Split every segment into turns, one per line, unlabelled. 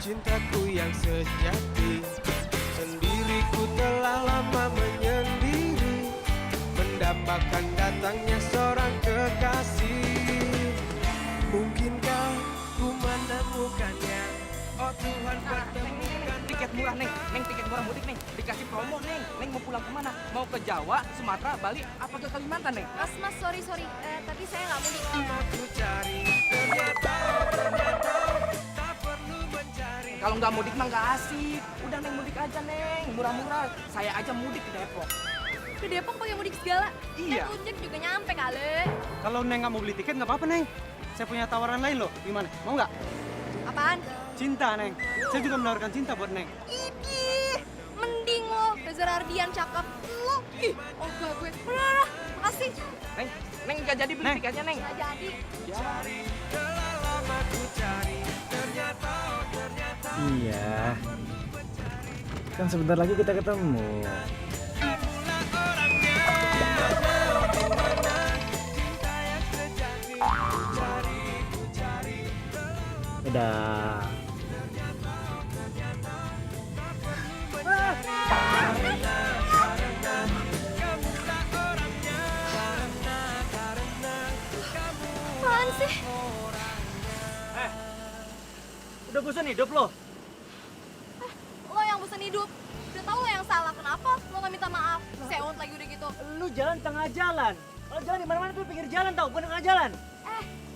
cintaku yang sejati. Sendiriku telah lama menyendiri, mendapatkan datangnya seorang kekasih. Mungkinkah ku menemukannya? Oh Tuhan, pertemukan
Tiket murah, Neng. Neng, tiket murah mudik, Neng. Dikasih promo, Neng. Neng mau pulang kemana? Mau ke Jawa, Sumatera, Bali, apa ke Kalimantan, Neng?
Mas, sorry. Tapi saya nggak mudik.
aku cari, ternyata tak perlu mencari.
Kalau nggak mudik mah nggak asik. Udah, Neng, mudik aja, Neng. Murah-murah. Saya aja mudik ke Depok.
Ke Depok pakai mudik segala.
Iya.
Kan Ojek juga nyampe kali.
Kalau Neng nggak mau beli tiket nggak apa-apa, Neng. Saya punya tawaran lain loh. Gimana? Mau nggak?
Apaan?
Cinta, Neng. Saya juga menawarkan cinta buat Neng.
Idih, mending lo Reza Ardian cakep. Lo, ih, enggak gue. Bener, makasih.
Neng nggak jadi beli
Neng.
tiketnya, Neng.
Nggak jadi.
Cari, telah lama ku cari, ternyata.
Iya. Kan sebentar lagi kita ketemu.
Kamulah orangnya, di mana cinta yang sejati. Ku cari.
Dadah.
Apaan sih?
Udah bosan hidup lo?
Lo yang bosan hidup. Udah tahu lo yang salah. Kenapa lo nggak minta maaf? Sewot lagi udah gitu.
Lu jalan tengah jalan. Kalau jalan di mana-mana tuh pinggir jalan tau, bukan tengah jalan.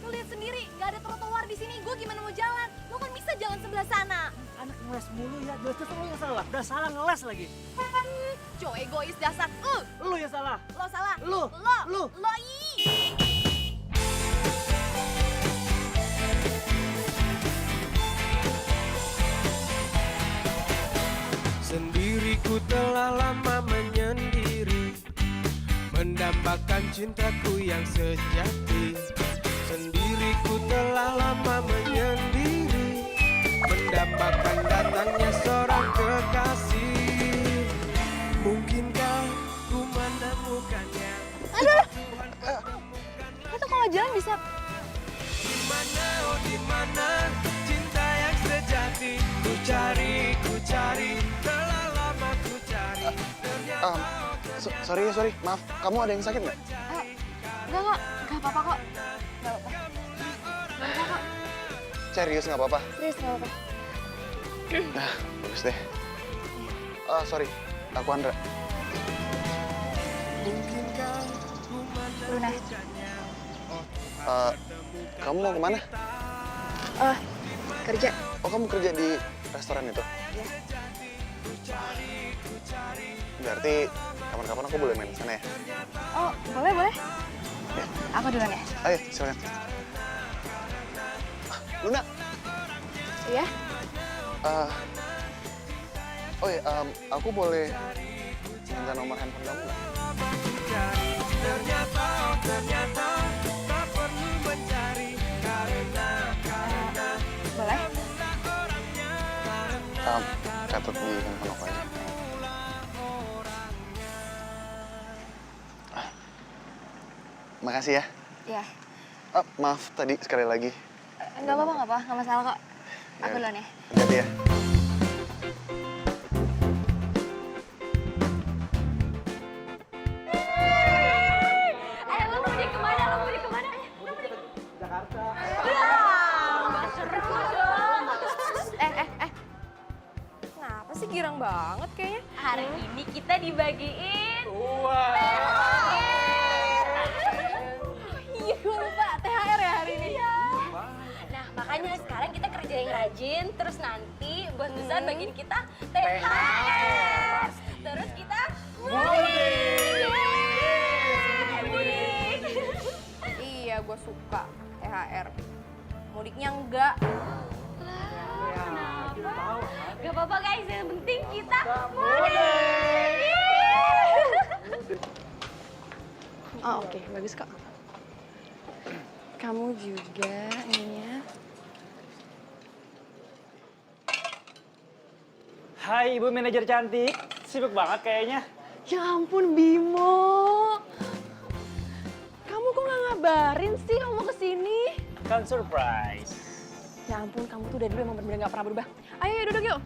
Lo lihat sendiri, nggak ada trotoar di sini. Gue gimana mau jalan? Lo kan bisa jalan sebelah sana.
Anak ngeles mulu ya, jelas-jelas lu yang salah. Udah salah ngeles lagi.
Cowok egois dasar.
Lu yang salah.
Lo salah.
Lu.
Lo ih.
Sendiriku telah lama menyendiri, mendambakan cintaku yang sejati. Sendiriku telah lama menyendiri, mendambakan datangnya seorang kekasih. Mungkinkah ku menemukannya?
Aduh. Lo tuh kalau jalan bisa.
Dimana, oh dimana cinta yang sejati? Ku cari, telah lama ku cari. Ternyata
Sorry, maaf. Kamu ada yang sakit nggak?
Enggak apa-apa kok. Enggak apa-apa kok.
Serius nggak apa-apa?
Serius enggak apa-apa.
Nah, bagus deh. Sorry, aku Andra.
mungkinkah ku
Luna.
menemukannya?
Kamu mau kemana?
Kerja.
Oh, kamu kerja di restoran itu?
Iya.
Berarti kapan-kapan aku boleh main ke sana ya?
Oh, boleh.
Ya.
Aku duluan ya?
Ayo, silakan. Luna.
Iya.
Oh ya, aku boleh minta nomor handphone kamu nggak?
Ternyata tak perlu mencari karena
Boleh.
Catat di handphone aku aja. Makasih ya.
Iya.
Maaf tadi sekali lagi.
Enggak apa-apa, enggak masalah kok. Aku duluan ya.
Hati-hati ya.
Lo mudik kemana?
Jakarta.
Kenapa sih girang banget kayaknya?
Hari ini kita dibagiin.
Iya, gue lupa. THR ya hari ini.
Nah, makanya sekarang kita kerja yang rajin, terus nanti bos besar bagiin kita THR. Terus kita mudik.
Iya, gue suka THR. Mudiknya enggak.
Gak apa-apa guys, yang penting kita mudik.
Oh, oke. Bagus kok. Kamu juga ininya.
Hai Ibu manajer cantik, sibuk banget kayaknya.
Ya ampun Bimo, kamu kok nggak ngabarin sih kamu mau kesini?
Kan surprise.
Ya ampun, kamu tuh dari dulu emang bener-bener gak pernah berubah. Ayo, duduk yuk.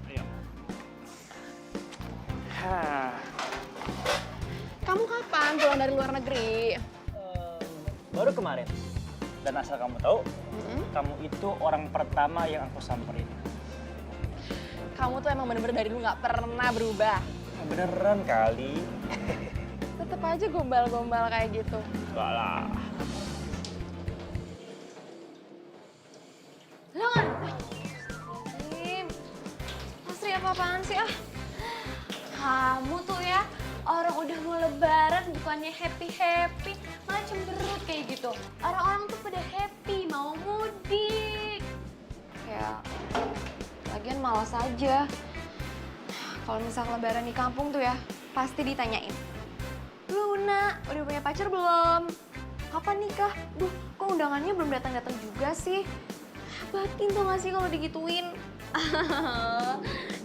Kamu kapan pulang dari luar negeri?
Baru kemarin. Dan asal kamu tahu, kamu itu orang pertama yang aku samperin.
Kamu tuh emang bener-bener dari dulu gak pernah berubah.
Beneran kali.
Tetep aja gombal-gombal kayak gitu.
Enggak lah.
Lo kan? Asri apa-apaan sih ah?
Kamu tuh ya, orang udah mau lebaran bukannya happy-happy, malah cemberut kayak gitu. Orang-orang tuh pada happy, mau mudik.
Ya, lagian malas aja. Kalau misal lebaran di kampung tuh ya, pasti ditanyain. Luna, udah punya pacar belum? Kapan nikah? Duh, kok undangannya belum datang-datang juga sih? Batin tuh gak sih kalau digituin?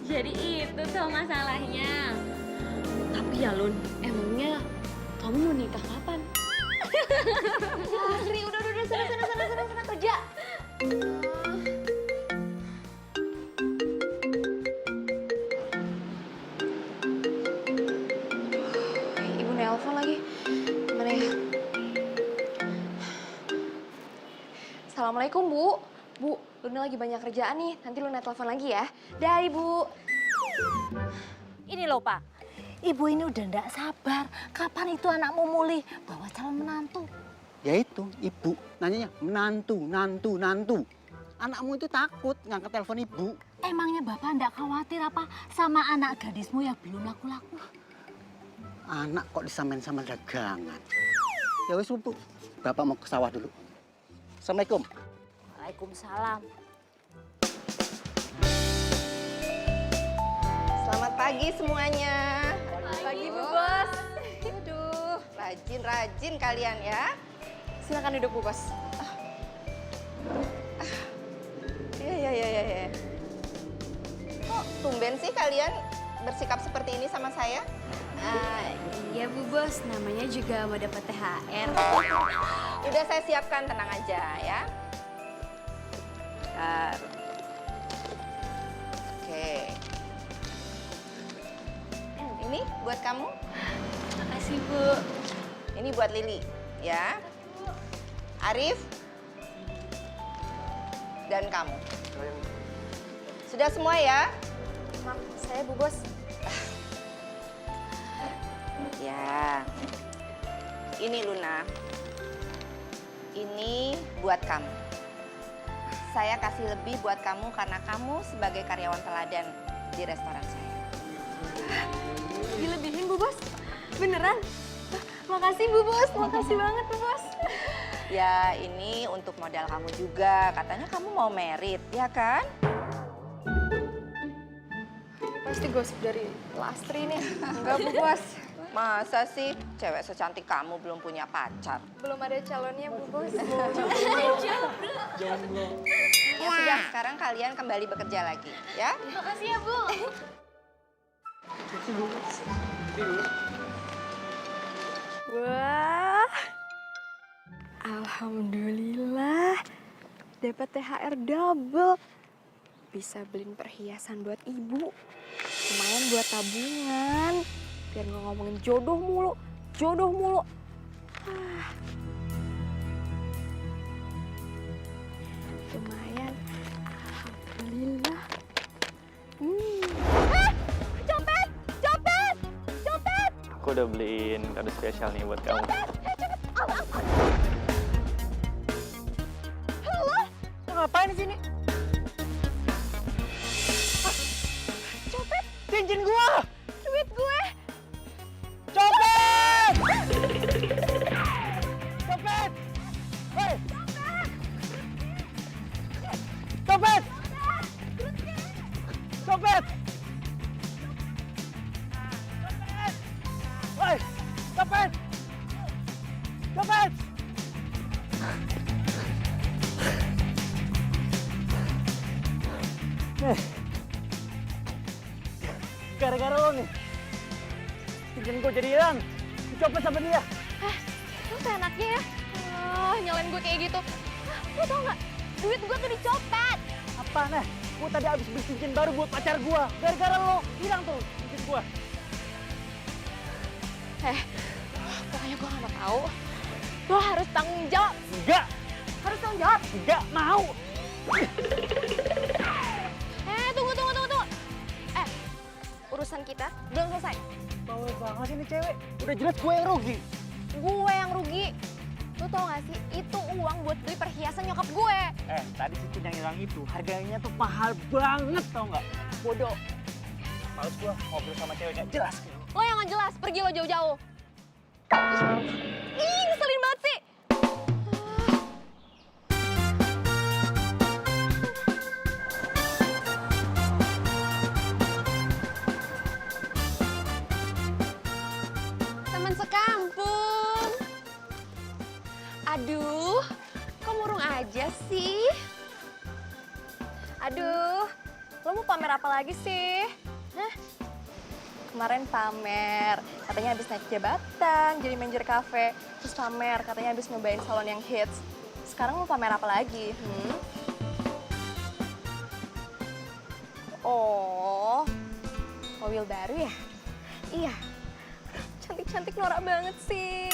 Jadi itu tuh masalahnya. Tapi ya Lun, emangnya kamu mau nikah kapan?
Asri, udah, sana kerja. Ibu nelpon lagi. Gimana ya? Assalamualaikum, Bu. Bu, Luna lagi banyak kerjaan nih. Nanti Luna telepon lagi ya. Dah, Ibu.
Ini loh Pak, Ibu ini udah ndak sabar. Kapan itu anakmu mulih bawa calon menantu?
Ya itu, Ibu nanyanya nantu. Anakmu itu takut ngangkat telepon Ibu.
Emangnya Bapak ndak khawatir apa sama anak gadismu yang belum laku-laku?
Anak kok disamain sama dagangan. Ya wis Bu, Bapak mau ke sawah dulu. Assalamualaikum.
Waalaikumsalam.
Selamat pagi semuanya.
Pagi, Bu Bos.
Aduh, rajin kalian ya.
Silakan duduk, Bu Bos.
Ya. Kok tumben sih kalian bersikap seperti ini sama saya?
Iya Bu Bos, namanya juga mau dapat THR.
Udah saya siapkan, tenang aja ya. Bentar. Oke. Ini buat kamu.
Makasih Bu.
Ini buat Lili, ya. Arif. Dan kamu. Sudah semua ya?
Maaf, saya Bu Bos.
Ya. Ini Luna. Ini buat kamu. Saya kasih lebih buat kamu karena kamu sebagai karyawan teladan di restoran saya.
Dilebihin, Bu Bos? Beneran? Makasih, Bu Bos. Makasih banget, Bu Bos.
Ya, ini untuk modal kamu juga. Katanya kamu mau merit, ya kan?
Pasti gosip dari Lastri nih. Enggak, Bu Bos.
Masa sih cewek secantik kamu belum punya pacar?
Belum ada calonnya, Bu Bos.
Ya sudah, sekarang kalian kembali bekerja lagi, ya?
Makasih ya Bu.
Wah. Alhamdulillah. Dapat THR double. Bisa beliin perhiasan buat ibu. Lumayan buat tabungan. Biar nggak ngomongin jodoh mulu. Lumayan. Alhamdulillah. Copet!
Aku udah beliin kado spesial nih buat kamu.
Halo? Lo ngapain di sini? Copet? Cincin gua! Duit gue! Copet! Copet! Hei! Copet! Copet! Hei! Copet! Copet! Gara-gara lo nih, cincin gue jadi hilang, dicopet sama dia.
Lu seenaknya ya, nyalain gue kayak gitu. Lu tau gak, duit gue tuh dicopet.
apa, Nah? Gue tadi abis beli cincin baru buat pacar gue. Gara-gara lo hilang tuh cincin gue.
Pokoknya gue gak mau tahu. Lo harus tanggung jawab.
Enggak,
Harus tanggung jawab.
enggak mau.
Tunggu. Urusan kita belum selesai.
Bawel banget sih ini cewek. Udah jelas gue yang rugi.
Gue yang rugi. Lo tau gak sih, itu uang buat beli perhiasan nyokap gue.
Tadi cincin yang hilang itu harganya tuh mahal banget, tau nggak? Bodoh. Males gue ngobrol sama cewek nggak jelas gitu.
Lo yang gak jelas, pergi lo jauh-jauh. Ih, ngeselin banget sih. Teman sekampung. Aduh, kok murung aja sih? Aduh, lo mau pamer apa lagi sih? Hah? Kemarin pamer, katanya habis naik jabatan, jadi manajer kafe. Terus pamer, katanya habis nyobain salon yang hits. Sekarang mau pamer apa lagi? Oh, mobil baru ya? Iya, cantik-cantik norak banget sih.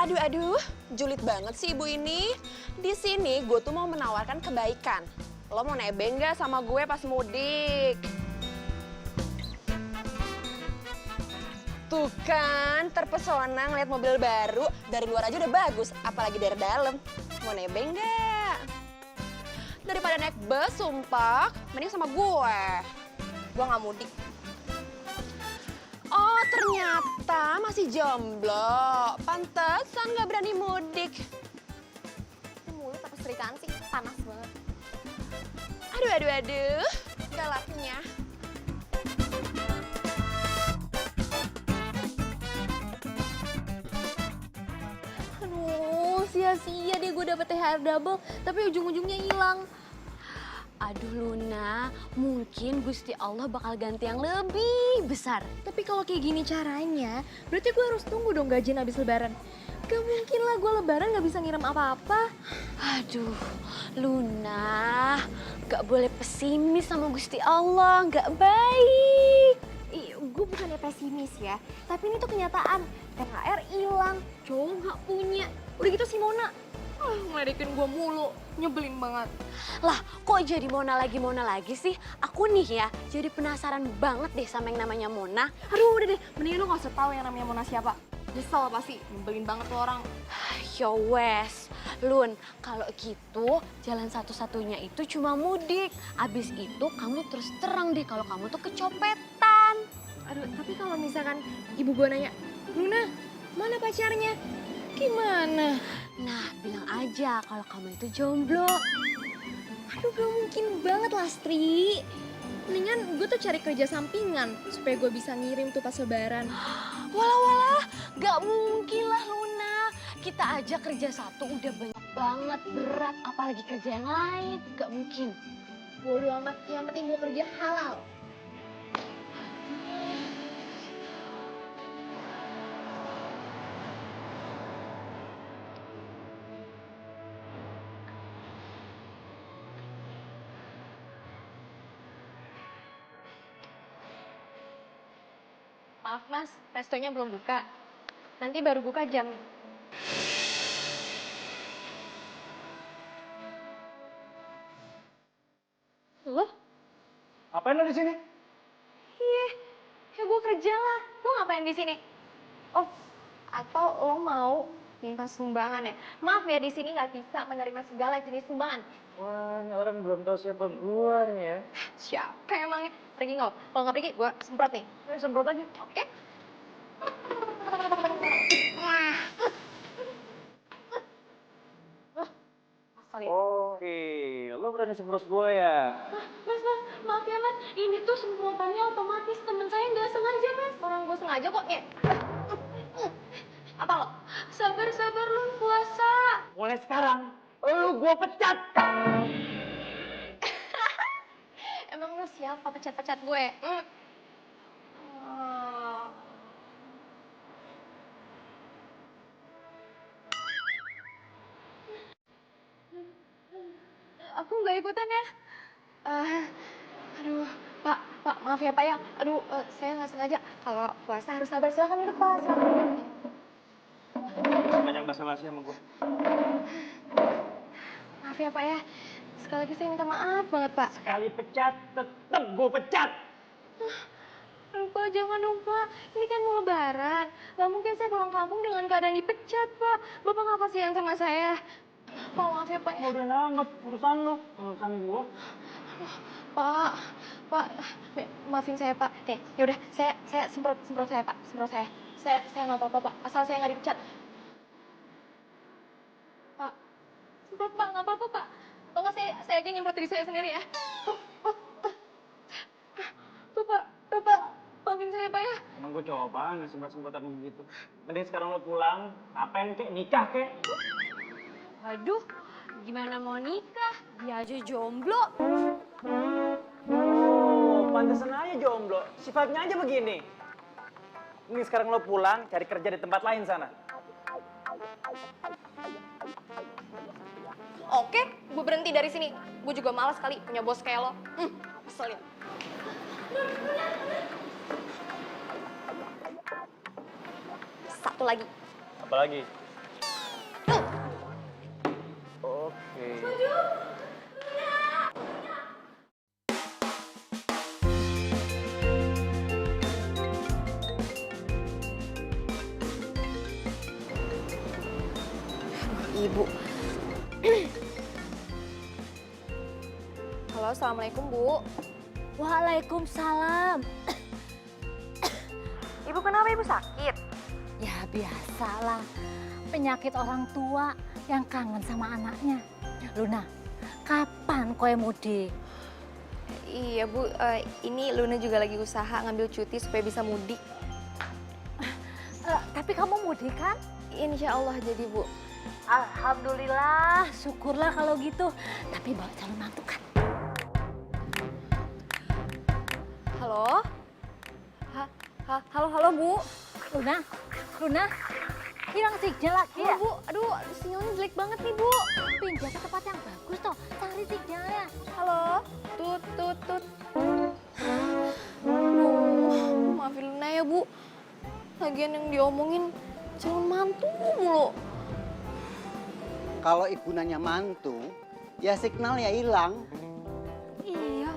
Aduh, julid banget sih ibu ini. Di sini gue tuh mau menawarkan kebaikan. Lo mau nebeng gak sama gue pas mudik? Tuh kan, terpesona ngeliat mobil baru. Dari luar aja udah bagus, apalagi dari dalam. Mau nebeng gak? Daripada naik bus, sumpah, mending sama gue.
Gue gak mudik.
Oh, ternyata masih jomblo. Pantesan gak berani mudik.
Ini mulut apa serikaan sih? Panas banget.
Aduh. Galaknya.
Aduh, sia-sia deh gue dapet THR double, tapi ujung-ujungnya hilang.
Aduh Luna, mungkin Gusti Allah bakal ganti yang lebih besar.
Tapi kalau kayak gini caranya, berarti gue harus tunggu dong gajian habis lebaran. Gak mungkin lah gue lebaran gak bisa ngirim apa-apa.
Aduh, Luna, gak boleh pesimis sama Gusti Allah, gak baik.
Gue bukannya pesimis ya, tapi ini tuh kenyataan. THR hilang, cowok gak punya. Udah gitu si Mona, ngeledekin gue mulu, nyebelin banget.
Lah, kok jadi Mona lagi sih? Aku nih ya, jadi penasaran banget deh sama yang namanya Mona.
Aduh udah deh, mendingan lo gak usah tau yang namanya Mona siapa. Nyesel pasti, nyebelin banget tuh orang.
Yo wes, Lun, kalau gitu jalan satu-satunya itu cuma mudik. Abis itu kamu terus terang deh kalau kamu tuh kecopetan.
Aduh, tapi kalau misalkan ibu gue nanya, Luna, mana pacarnya? Gimana?
Nah, bilang aja kalau kamu itu jomblo.
Aduh, gak mungkin banget Lastri. Mendingan gue tuh cari kerja sampingan supaya gue bisa ngirim tuh pas lebaran.
Walah, gak mungkin lah Luna. Kita aja kerja satu udah banyak banget, berat. Apalagi kerja yang lain, gak mungkin.
Bodo amat, yang penting gue kerja halal.
Maaf mas, restonya belum buka. Nanti baru buka jam. Lo?
Ngapain lo di sini?
Iya, ya gue kerja lah. Lo ngapain di sini? Oh, atau lo mau minta sumbangan ya? Maaf ya, di sini nggak bisa menerima segala jenis sumbangan.
Wah, ini orang belum tahu siapa gue nih ya.
Siapa emangnya? Pergi nggak? Kalau nggak pergi, gue semprot nih.
Semprot aja.
Oke?
Oke, lo berani semprot gue ya?
Mas, maaf ya mas, ini tuh semprotannya otomatis, temen saya nggak sengaja mas. Orang gue sengaja kok ya. Apa lo? Sabar lu puasa.
Mulai sekarang, lo gue pecat.
Emang lu siapa pecat-pecat gue? Aku nggak ikutan ya. Aduh, Pak, maaf ya Pak ya. Aduh, saya nggak sengaja. Kalau puasa harus sabar. Silakan duduk Pak.
Banyak basa-basi sama gue.
Maaf ya Pak ya. Sekali lagi saya minta maaf banget Pak.
Sekali pecat, tetep gue pecat.
Aduh Pak, jangan dong Pak. Ini kan mau lebaran. Gak mungkin saya pulang kampung dengan keadaan dipecat Pak. Bapak nggak kasihan sama saya. Pak, maaf ya Pak.
Udah nangkep urusan lo, urusan gue.
Pak, maafin saya Pak. Nih, yaudah, saya semprot saya Pak, semprot saya. Saya nggak apa-apa Pak, asal saya nggak dipecat. Pak, semprot Pak, nggak apa-apa Pak. Kalau nggak saya aja nyemprot diri saya sendiri ya. Tuh Pak, maafin saya Pak ya.
Emang gue cowok banget semprot-semprot apa begitu. Mending sekarang lo pulang, apain kek, nikah kek.
Waduh, gimana mau nikah? Dia aja jomblo.
Oh, pantesan aja jomblo. Sifatnya aja begini. Mending sekarang lo pulang, cari kerja di tempat lain sana.
Oke, gue berhenti dari sini. Gue juga malas kali punya bos kayak lo. Keselin. Satu lagi.
Apa lagi? Oke.
Ibu. Halo, assalamualaikum Bu.
Waalaikumsalam.
Ibu kenapa Ibu sakit?
Ya biasalah, penyakit orang tua yang kangen sama anaknya. Luna, kapan koe mudik?
Iya Bu, ini Luna juga lagi usaha ngambil cuti supaya bisa mudik.
Tapi kamu mudik kan?
Insya Allah jadi Bu.
Alhamdulillah, syukurlah kalau gitu. Tapi bawa calon mantu kan?
Halo? Halo Bu.
Luna, hilang sinyal lagi ya?
Bu, aduh sinyalnya jelek banget nih Bu.
Pindah ke tempat yang bagus toh, cari sinyalnya.
Halo? Tut. Aduh, maafin Luna ya Bu. Lagian yang diomongin calon mantu mulu.
Kalau ibu nanya mantu, ya signalnya hilang.
Iya.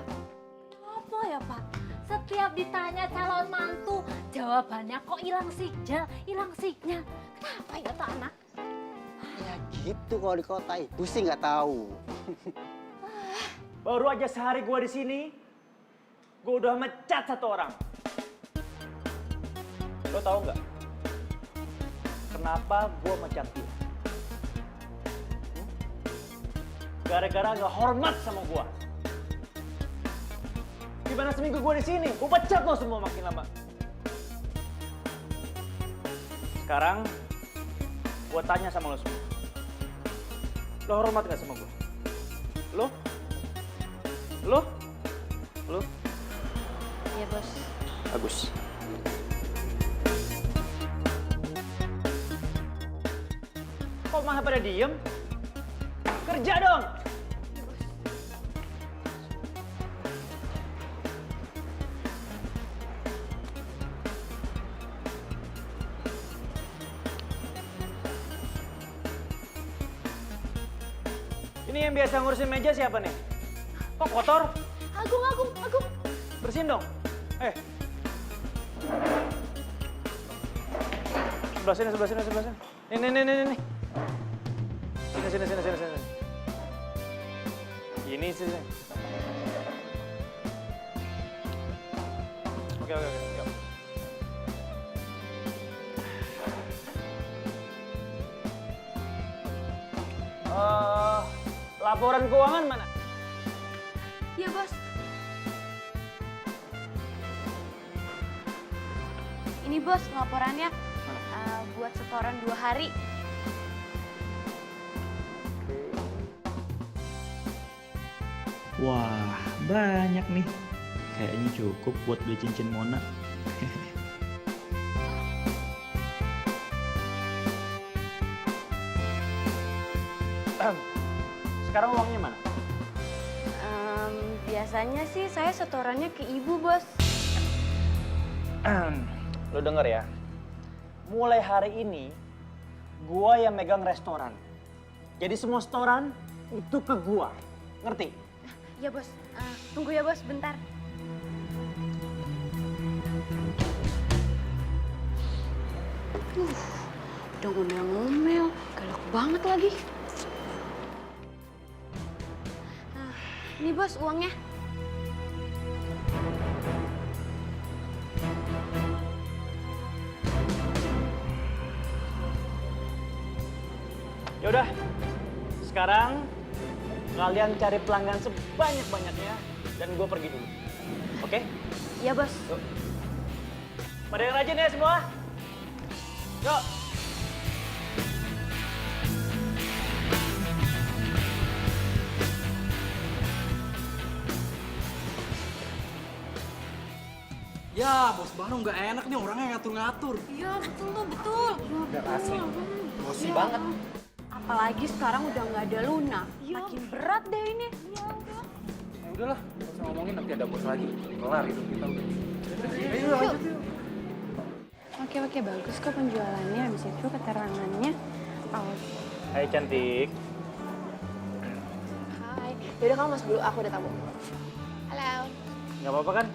Apa ya Pak? Setiap ditanya calon mantu, jawabannya kok hilang sinyal. Kenapa ya tak anak?
Ya gitu kalau di kota, ibu sih nggak tahu.
Baru aja sehari gue di sini, gue udah mecat satu orang. Lo tau nggak? Kenapa gue mecat dia? Gara-gara gak hormat sama gue. Gimana seminggu gue di sini? Gue pecat lo semua makin lama. Sekarang, gue tanya sama lo semua. Lo hormat gak sama gue? Lo?
Iya Bos.
Bagus. Kok malah pada diem? Kerja dong! Ini yang biasa ngurusin meja siapa nih? Kok kotor?
Agung.
Bersihin dong. Sebelah sini. Nih. Sini. Ini sih. Oke, yuk. Laporan keuangan mana?
Iya Bos. Ini Bos laporannya buat setoran 2 hari.
Wah, banyak nih. Kayaknya cukup buat beli cincin Mona.
Sekarang uangnya mana?
Biasanya sih saya setorannya ke ibu, Bos.
Lo denger ya, mulai hari ini gua yang megang restoran. Jadi semua setoran itu ke gua, ngerti?
Ya, Bos. Tunggu ya, Bos, bentar. Udah ngomel-ngomel, galak banget lagi. Ini Bos uangnya.
Yaudah, sekarang kalian cari pelanggan sebanyak-banyaknya dan gue pergi dulu. Oke?
Iya, Bos.
Yuk. Pada yang rajin ya semua. Yuk.
Ya, bos baru nggak enak nih orangnya ngatur-ngatur.
Iya, betul tuh, betul.
Udah asli. Bosi
Iya.
banget.
Apalagi sekarang udah nggak ada Luna. Makin berat deh ini.
Ya udahlah, nggak usah ngomongin nanti ada bos lagi. Kelar itu kita udah. Ayo lanjut yuk.
Oke, bagus kok penjualannya. Habis itu keterangannya.
Hai cantik.
Hai. Yaudah kamu masuk dulu, aku udah tamu. Halo.
Nggak apa-apa kan?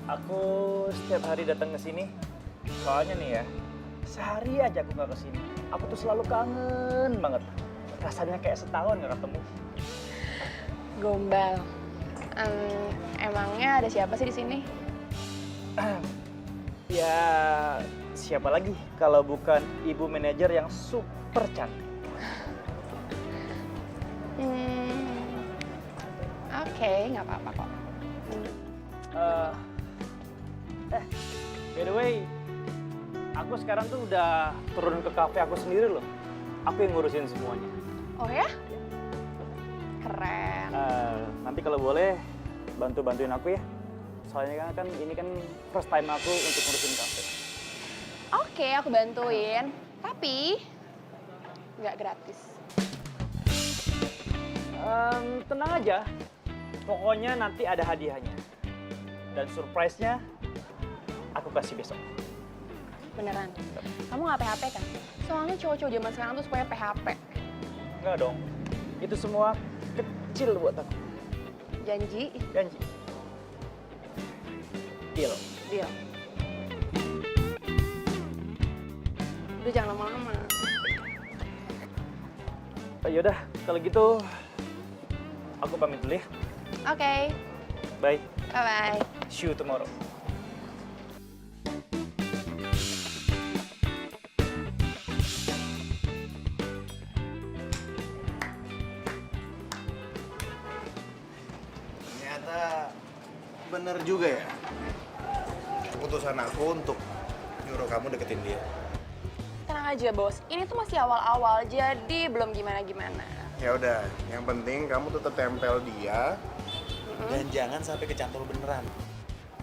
Aku setiap hari datang ke sini. Soalnya nih ya, sehari aja aku nggak ke sini. Aku tuh selalu kangen banget. Rasanya kayak setahun nggak ketemu.
Gombal. Emangnya ada siapa sih di sini?
Ya, siapa lagi kalau bukan ibu manajer yang super cantik.
Oke, nggak apa-apa kok.
By the way, aku sekarang tuh udah turun ke kafe aku sendiri loh. Aku yang ngurusin semuanya.
Oh ya? Keren.
Nanti kalau boleh bantuin aku ya. Soalnya kan ini kan first time aku untuk ngurusin kafe.
Oke, aku bantuin. Tapi nggak gratis.
Tenang aja. Pokoknya nanti ada hadiahnya. Dan surprise-nya aku kasih besok.
Beneran. Kamu nggak PHP kan? Soalnya cowok-cowok zaman sekarang tuh supaya PHP.
Enggak dong. Itu semua kecil buat aku.
Janji?
Janji. Deal.
Deal. Udah jangan lama-lama.
Yaudah, kalau gitu aku pamit dulu ya.
Oke.
Bye.
Bye-bye.
See you tomorrow.
Ternyata bener juga ya. Keputusan aku untuk nyuruh kamu deketin dia.
Tenang aja, Bos. Ini tuh masih awal-awal, jadi belum gimana-gimana.
Ya udah, yang penting kamu tetap tempel dia dan jangan sampai kecantol beneran.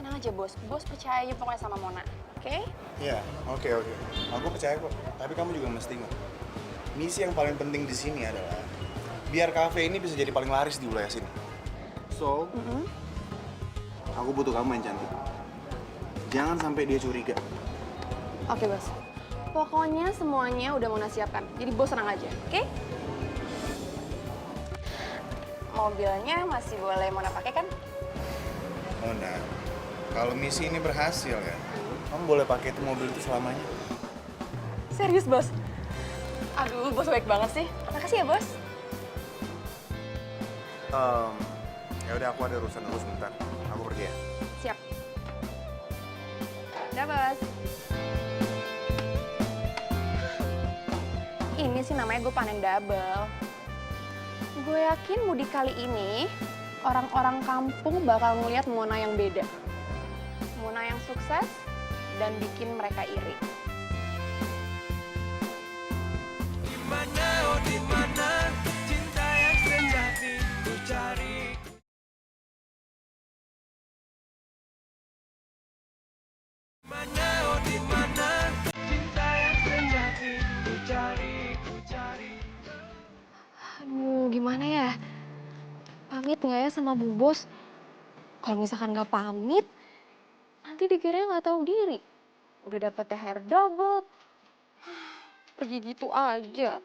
Tenang aja, Bos. Bos percaya aja pokoknya sama Mona. Oke?
Iya, oke. Aku percaya kok. Tapi kamu juga mesti ingat. Misi yang paling penting di sini adalah biar kafe ini bisa jadi paling laris di wilayah sini. So, aku butuh kamu yang cantik. Jangan sampai dia curiga.
Oke, Bos. Pokoknya semuanya udah Mona siapkan. Jadi Bos tenang aja, oke? Mobilnya masih boleh Mona pakai kan?
Mona, kalau misi ini berhasil ya, kamu boleh pakai itu mobil itu selamanya.
Serius, Bos? Aduh, Bos baik banget sih. Makasih ya, Bos.
Ya udah, aku ada urusan dulu sebentar. Aku pergi ya.
Siap. Udah, Bos. Ini sih namanya gue panen double. Gue yakin mudik kali ini orang-orang kampung bakal ngeliat Mona yang beda. Mona yang sukses dan bikin mereka iri.
Dimana, oh dimana cinta yang sejati ku cari. Dimana, oh dimana cinta yang sejati ku cari.
Aduh, gimana ya? Pamit nggak ya sama Bu Bos? Kalau misalkan nggak pamit, nanti dikiranya nggak tahu diri. Udah dapet THR double, pergi gitu aja.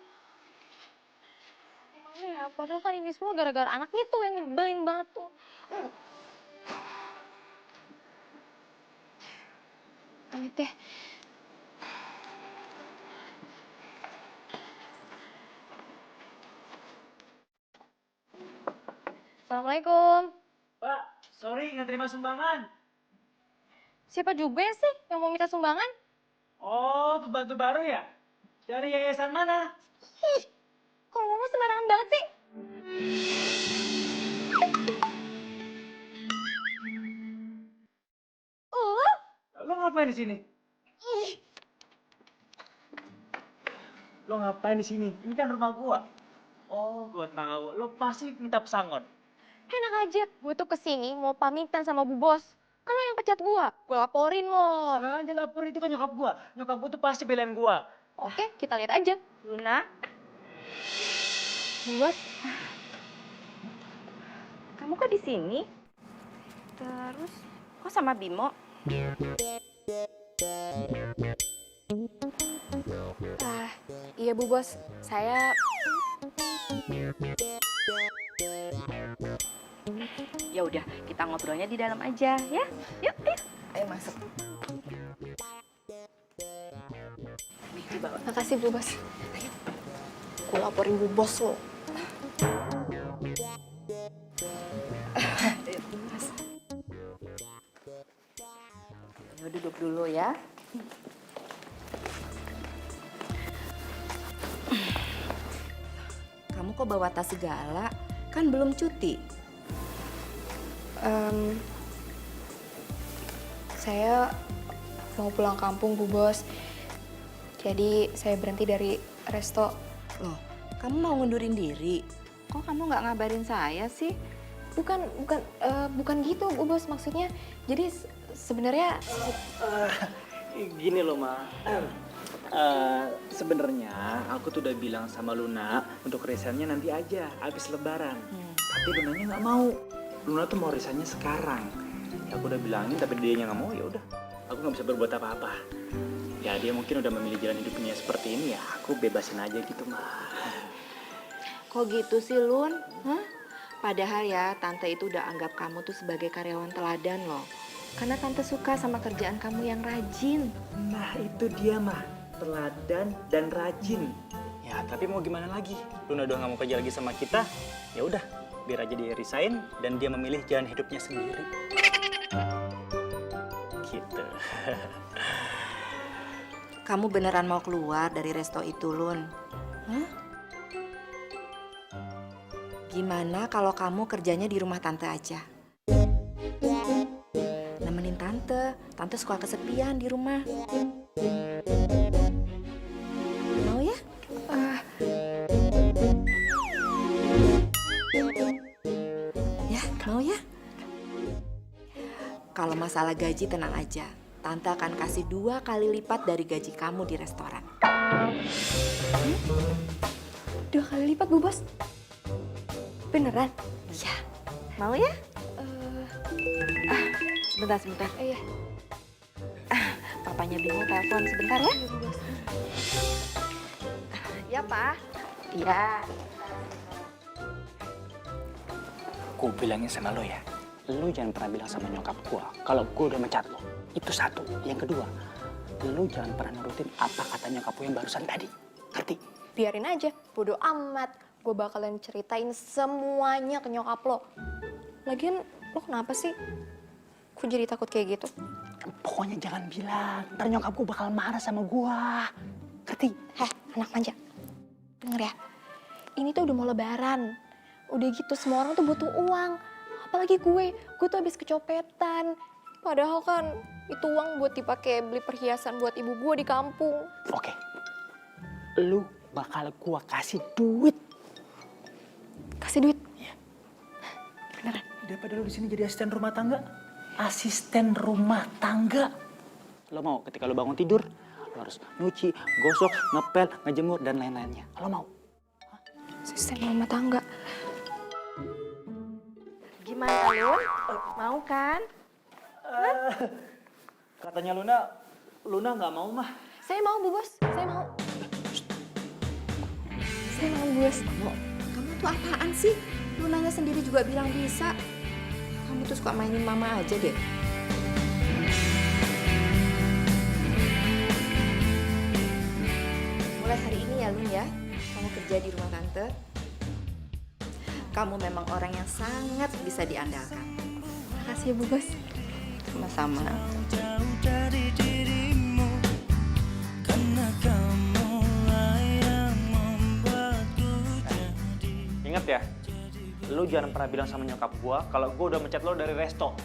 Emangnya ya, padahal kan ini semua gara-gara anaknya tuh yang nyebelin banget tuh. Pamit deh. Assalamualaikum.
Pak, sorry nggak terima sumbangan.
Siapa juga sih yang mau minta sumbangan?
Oh, pembantu baru ya? Dari yayasan mana?
Ih, kalau ngomong sembarangan banget sih.
Lo ngapain di sini? Lo ngapain di sini? Ini kan rumah gua. Oh, gua tahu. Lo pasti minta pesangon.
Enak aja, gue tuh kesini mau pamitan sama Bu Bos. Kan lo yang pecat gue laporin lo.
Jangan laporin, itu kan nyokap gua. Nyokap gua tuh pasti belain gua.
Oke, kita lihat aja.
Luna,
Bu Bos,
kamu kok di sini? Terus, kok sama Bimo?
Iya Bu Bos, saya...
Ya udah, kita ngobrolnya di dalam aja ya. Yuk, ayo. Ayo masuk. Nih, dibawa.
Makasih Bu Bos. Gue laporin Bu Bos lo.
Ayo duduk dulu ya. Kamu kok bawa tas segala? Kan belum cuti.
Saya mau pulang kampung Bu Bos. Jadi saya berhenti dari resto.
Loh, kamu mau ngundurin diri? Kok kamu nggak ngabarin saya sih?
Bukan gitu Bu Bos, maksudnya. Jadi sebenarnya
Gini loh, Ma. Sebenarnya aku tuh udah bilang sama Luna untuk resignnya nanti aja habis Lebaran. Tapi Lunanya nggak mau. Luna tuh mau resignnya sekarang. Ya aku udah bilangin tapi dianya nggak mau, ya udah. Aku nggak bisa berbuat apa-apa. Ya dia mungkin udah memilih jalan hidupnya seperti ini, ya aku bebasin aja gitu, Ma.
Kok gitu sih, Lun? Hah? Padahal ya, Tante itu udah anggap kamu tuh sebagai karyawan teladan loh. Karena Tante suka sama kerjaan kamu yang rajin.
Nah, itu dia, mah. Teladan dan rajin. Ya, tapi mau gimana lagi? Luna udah nggak mau kerja lagi sama kita. Ya udah, biar aja dia resign dan dia memilih jalan hidupnya sendiri. Gitu.
Kamu beneran mau keluar dari resto itu, Lun? Hah? Gimana kalau kamu kerjanya di rumah Tante aja? Nemenin Tante. Tante suka kesepian di rumah. Mau ya? Ya, mau ya? Kalau masalah gaji tenang aja. Tante akan kasih 2 kali lipat dari gaji kamu di restoran.
2 kali lipat Bu Bos? Beneran?
Iya. Mau ya? Sebentar.
Iya.
Papanya Bimo telepon sebentar ya. Ya, Pak. Iya.
Gue bilangin sama lo ya, lo jangan pernah bilang sama nyokap gue kalau gue udah mecat lo. Itu satu. Yang kedua, lo jangan pernah nurutin apa kata nyokap gue yang barusan tadi. Ngerti?
Biarin aja, bodo amat. Gue bakalan ceritain semuanya ke nyokap lo. Lagian, lo kenapa sih? Kok jadi takut kayak gitu?
Pokoknya jangan bilang, ntar nyokap gue bakal marah sama gue. Ngerti?
Heh, anak manja. Denger ya, ini tuh udah mau lebaran. Udah gitu semua orang tuh butuh uang. Apalagi gue tuh habis kecopetan. Padahal kan itu uang buat dipakai beli perhiasan buat ibu gue di kampung.
Oke, lu bakal gue kasih duit.
Kasih duit?
Iya.
Beneran?
Daripada lo di sini jadi asisten rumah tangga. Asisten rumah tangga.
Lo mau ketika lo bangun tidur, lo harus nyuci, gosok, ngepel, ngejemur, dan lain-lainnya. Lo mau?
Asisten rumah tangga.
Gimana, Lun? Mau kan?
Katanya Luna nggak mau mah.
Saya mau, Bu Bos. Saya mau. Saya mau, Bu Bos.
Kamu tuh apaan sih? Lunanya sendiri juga bilang bisa. Kamu tuh suka mainin mama aja deh. Mulai hari ini ya, Lun ya. Kamu kerja di rumah tante. Kamu memang orang yang sangat bisa diandalkan.
Makasih ya, Bu Bos.
Sama-sama.
Jauh dari dirimu, karena kamulah yang membuatku jadi.
Ingat ya, lu jangan pernah bilang sama nyokap gua kalau gua udah mecat lo dari resto.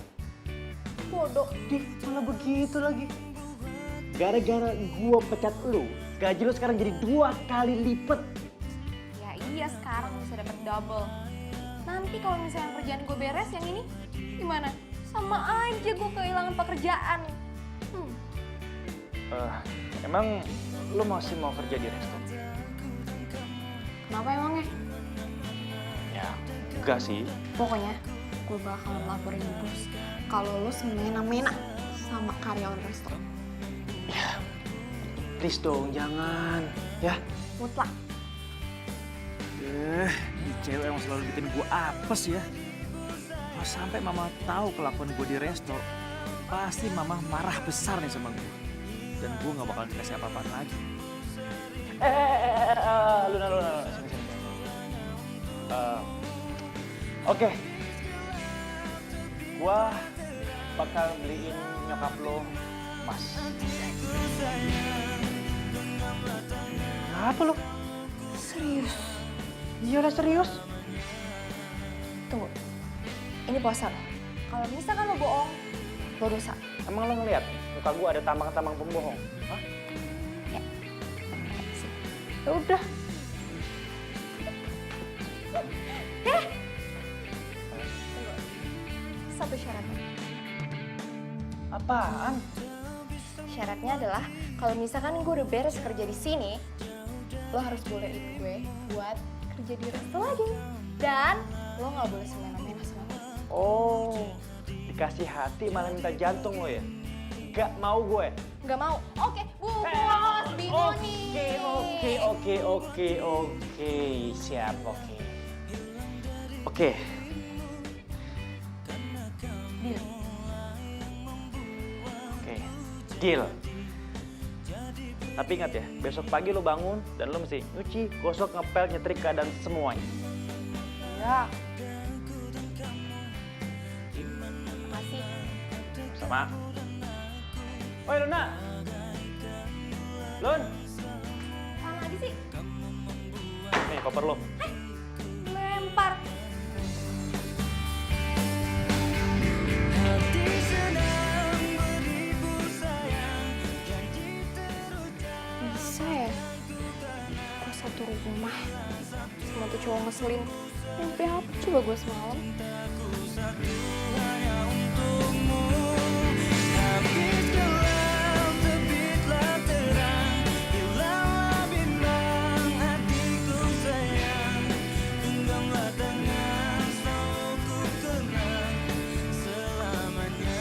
Bodoh.
Dih, malah begitu lagi. Gara-gara gua pecat lu, gaji lu sekarang jadi 2 kali lipat.
Ya iya, sekarang bisa dapat double. Nanti kalau misalnya kerjaan gue beres yang ini, gimana? Sama aja gue kehilangan pekerjaan.
Emang lu masih mau kerja di resto?
Kenapa emangnya?
Ya, enggak sih.
Pokoknya gue bakalan laporin bos kalau lo semena-mena sama karyawan resto.
Ya, please dong, jangan. Ya.
Mutlak.
Ini cewek emang selalu bikin gue apes ya. Kalau sampai mama tahu kelakuan gue di resto, pasti mama marah besar nih sama gue. Dan gue gak bakal dikasih apa-apaan lagi. Luna, sini. Oke. Gue bakal beliin nyokap lo emas. Apa lo?
Serius?
Iya lah serius.
Tunggu, ini puasa lo. Kalau misalkan lo bohong, lo dosa.
Emang lo ngeliat muka gue ada tambang-tambang pembohong? Hah?
Ya.
Ya udah.
Satu syaratnya.
Apaan?
Syaratnya adalah kalau misalkan gue udah beres kerja di sini, lo harus bolehin gue buat kerja di resto lagi. Dan lo nggak boleh semena-mena sama gue.
Oh, dikasih hati malah minta jantung lo ya? Gak mau gue.
Nggak mau? Oke, Bu Bos, Bimoni.
Oke, siap, oke. Oke.
Deal.
Oke, deal. Tapi ingat ya, besok pagi lo bangun dan lo mesti nyuci, gosok, ngepel, nyetrika, dan semuanya.
Ya. Makasih.
Sama. Oi Luna. Lun.
Mana lagi sih?
Nih koper lo.
Lempar.
Hati sedang beribu sayang, janji terucap.
Bisa ya? Gue satu rumah sama tuh cowok ngeselin. Mimpi apa coba gue semalam?
Hanya untukmu, habis gelap terbitlah terang, hilanglah bimbang hatiku sayang, genggamlah tangan selalu ku kenang selamanya.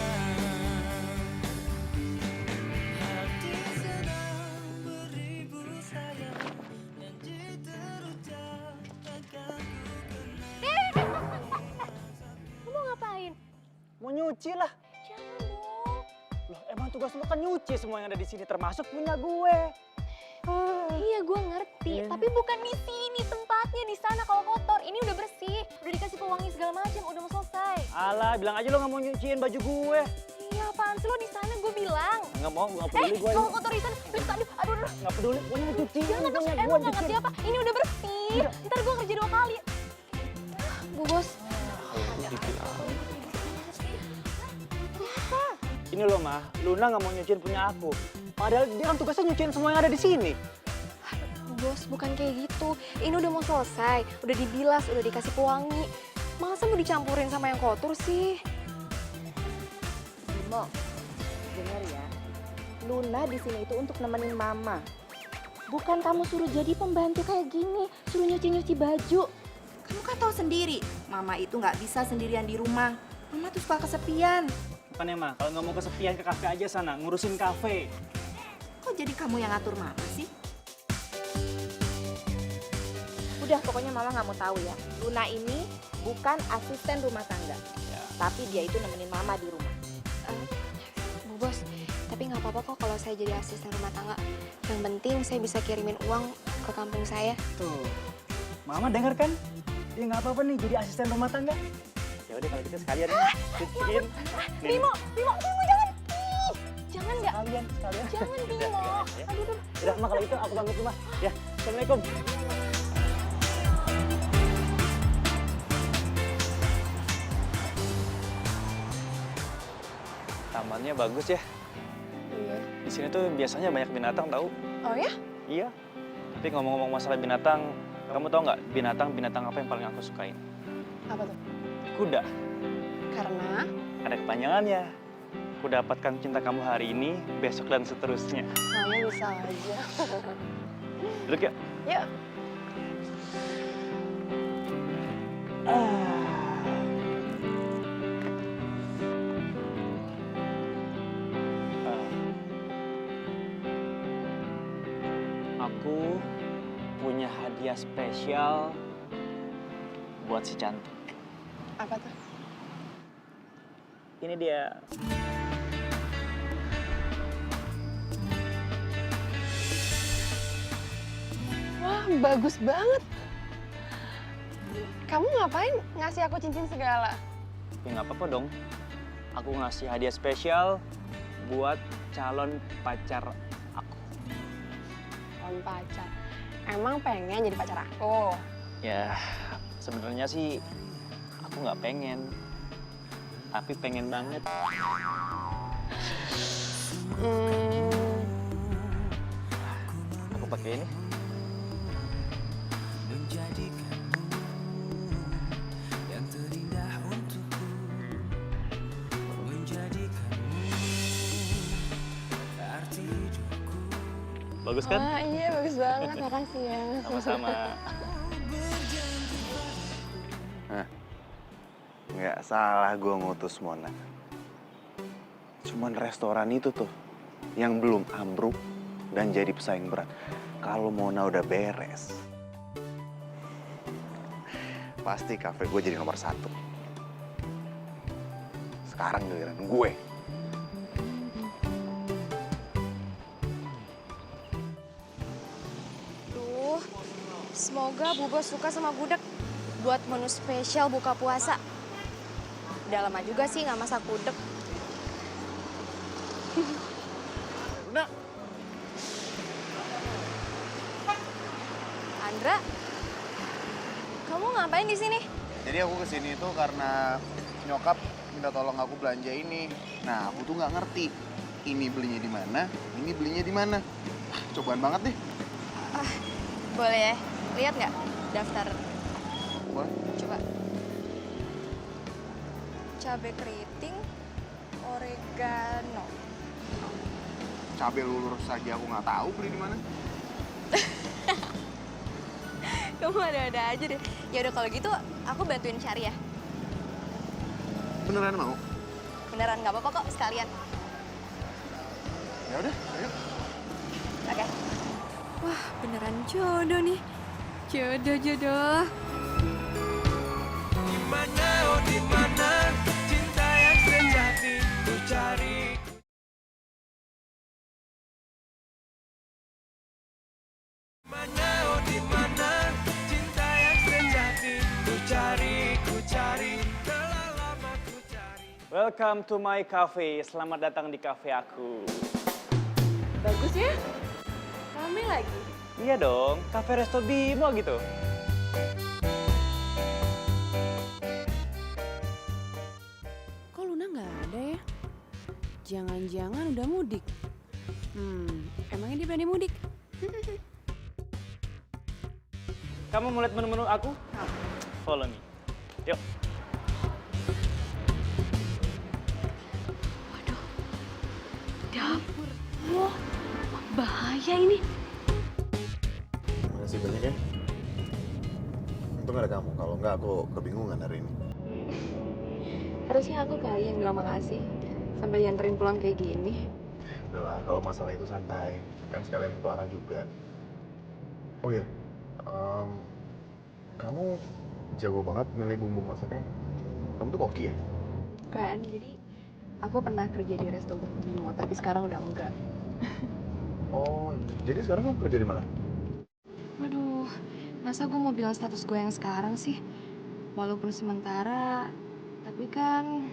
Hati sedang beribu sayang, janji terucap takkan ku
Lu mau ngapain?
Mau nyuci lah.
Jangan dong.
Loh, emang tugas lo kan nyuci semua yang ada di sini, termasuk punya gue.
Iya gue ngerti, tapi bukan di sini tempatnya, di sana kalau kotor. Ini udah bersih, udah dikasih pewangi segala macam, udah mau selesai.
Alah, bilang aja lo gak mau nyuciin baju gue.
Iya apaan sih lo di sana gue bilang.
Nggak mau, gak peduli gue.
Kalau kotor di sana, aduh.
Gak peduli, gue mau cuciin.
Jangan terus, lo nggak ngerti apa? Ini udah bersih. Ntar gue kerja 2 kali. Bu Bos.
Ini loh mah, Luna gak mau nyuciin punya aku. Padahal dia kan tugasnya nyuciin semua yang ada di sini.
Bos, bukan kayak gitu. Ini udah mau selesai, udah dibilas, udah dikasih pewangi. Masa mau dicampurin sama yang kotor sih?
Bimo, dengar ya. Luna di sini itu untuk nemenin mama. Bukan kamu suruh jadi pembantu kayak gini, suruh nyuci-nyuci baju. Kamu kan tahu sendiri, Mama itu nggak bisa sendirian di rumah. Mama tuh suka kesepian.
Bukannya mah, kalau nggak mau kesepian ke kafe aja sana, ngurusin kafe.
Kok jadi kamu yang ngatur Mama sih? Udah, pokoknya Mama nggak mau tahu ya. Luna ini bukan asisten rumah tangga, tapi dia itu nemenin Mama di rumah.
Bu Bos, tapi nggak apa-apa kok kalau saya jadi asisten rumah tangga. Yang penting saya bisa kirimin uang ke kampung saya.
Tuh, Mama denger kan? Dia nggak apa-apa nih jadi asisten rumah tangga. Ya udah kalau gitu sekalian bikin.
Bimo jangan. Ih, jangan nggak?
Sekalian.
Jangan Bimo. Aduh.
Udah, Mah kalau itu aku pamit rumah. Ya, Assalamualaikum. Tamannya bagus ya.
Iya.
Di sini tuh biasanya banyak binatang tahu.
Oh ya?
Iya. Tapi ngomong-ngomong masalah binatang, kamu tahu nggak binatang apa yang paling aku sukain?
Apa tuh?
Kuda.
Karena?
Ada kepanjangannya. Ku dapatkan cinta kamu hari ini, besok dan seterusnya.
Kamu bisa aja.
Duduk ya.
Yuk.
Aku punya hadiah spesial buat si cantik.
Apa tuh?
Ini dia.
Wah, bagus banget. Kamu ngapain ngasih aku cincin segala?
Ya nggak apa-apa dong. Aku ngasih hadiah spesial buat calon pacar aku.
Calon pacar? Emang pengen jadi pacar aku?
Ya, sebenarnya sih aku nggak pengen. Tapi pengen banget. Aku pakai ini. Bagus kan?
Wah, iya bagus banget. Makasih ya.
Sama-sama.
Nggak salah gue ngutus Mona. Cuman restoran itu tuh yang belum ambruk dan jadi pesaing berat. Kalau Mona udah beres, pasti kafe gue jadi nomor 1. Sekarang giliran gue.
Duh, semoga Bu Bos suka sama gudeg buat menu spesial buka puasa. Udah lama juga sih nggak masak gudeg.
Luna.
Andra, kamu ngapain di sini?
Jadi aku kesini tuh karena nyokap minta tolong aku belanja ini. Nah, aku tuh nggak ngerti ini belinya di mana, ini belinya di mana. Cobaan banget deh.
Boleh ya? Lihat nggak daftar?
Boleh.
Coba. Cabai keriting, oregano.
Cabai lurus saja aku nggak tahu beli di mana.
Kamu ada-ada aja deh. Ya udah kalau gitu aku bantuin cari ya.
Beneran mau?
Beneran nggak apa-apa kok sekalian.
Ya udah, ayo.
Oke.
Wah, beneran jodoh nih. Jodoh.
Dimana, oh dimana cinta yang sejati ku cari. Dimana, oh dimana cinta yang sejati ku cari. Telah lama ku cari.
Welcome to my cafe. Selamat datang di cafe aku.
Bagus ya? Rame lagi.
Iya dong, cafe Resto Bimo gitu.
Kok Luna nggak ada ya? Jangan-jangan udah mudik. Emangnya dia berani mudik?
Kamu mau lihat menu-menu aku? Follow me. Yuk.
Dapur. Wah, bahaya ini.
Makasih banyak ya. untung ada kamu. Kalau nggak aku kebingungan hari ini.
Harusnya aku kali yang bilang makasih sampai dianterin pulang kayak gini.
Udah lah, kalau masalah itu santai. Kan sekalian petualang juga. Oh iya, kamu jago banget milih bumbu masaknya. Kamu tuh koki ya?
Kan, jadi aku pernah kerja di resto Bimo, tapi sekarang udah enggak.
Oh, jadi sekarang kamu kerja di mana?
Waduh, masa gue mau bilang status gue yang sekarang sih? Walaupun sementara, tapi kan...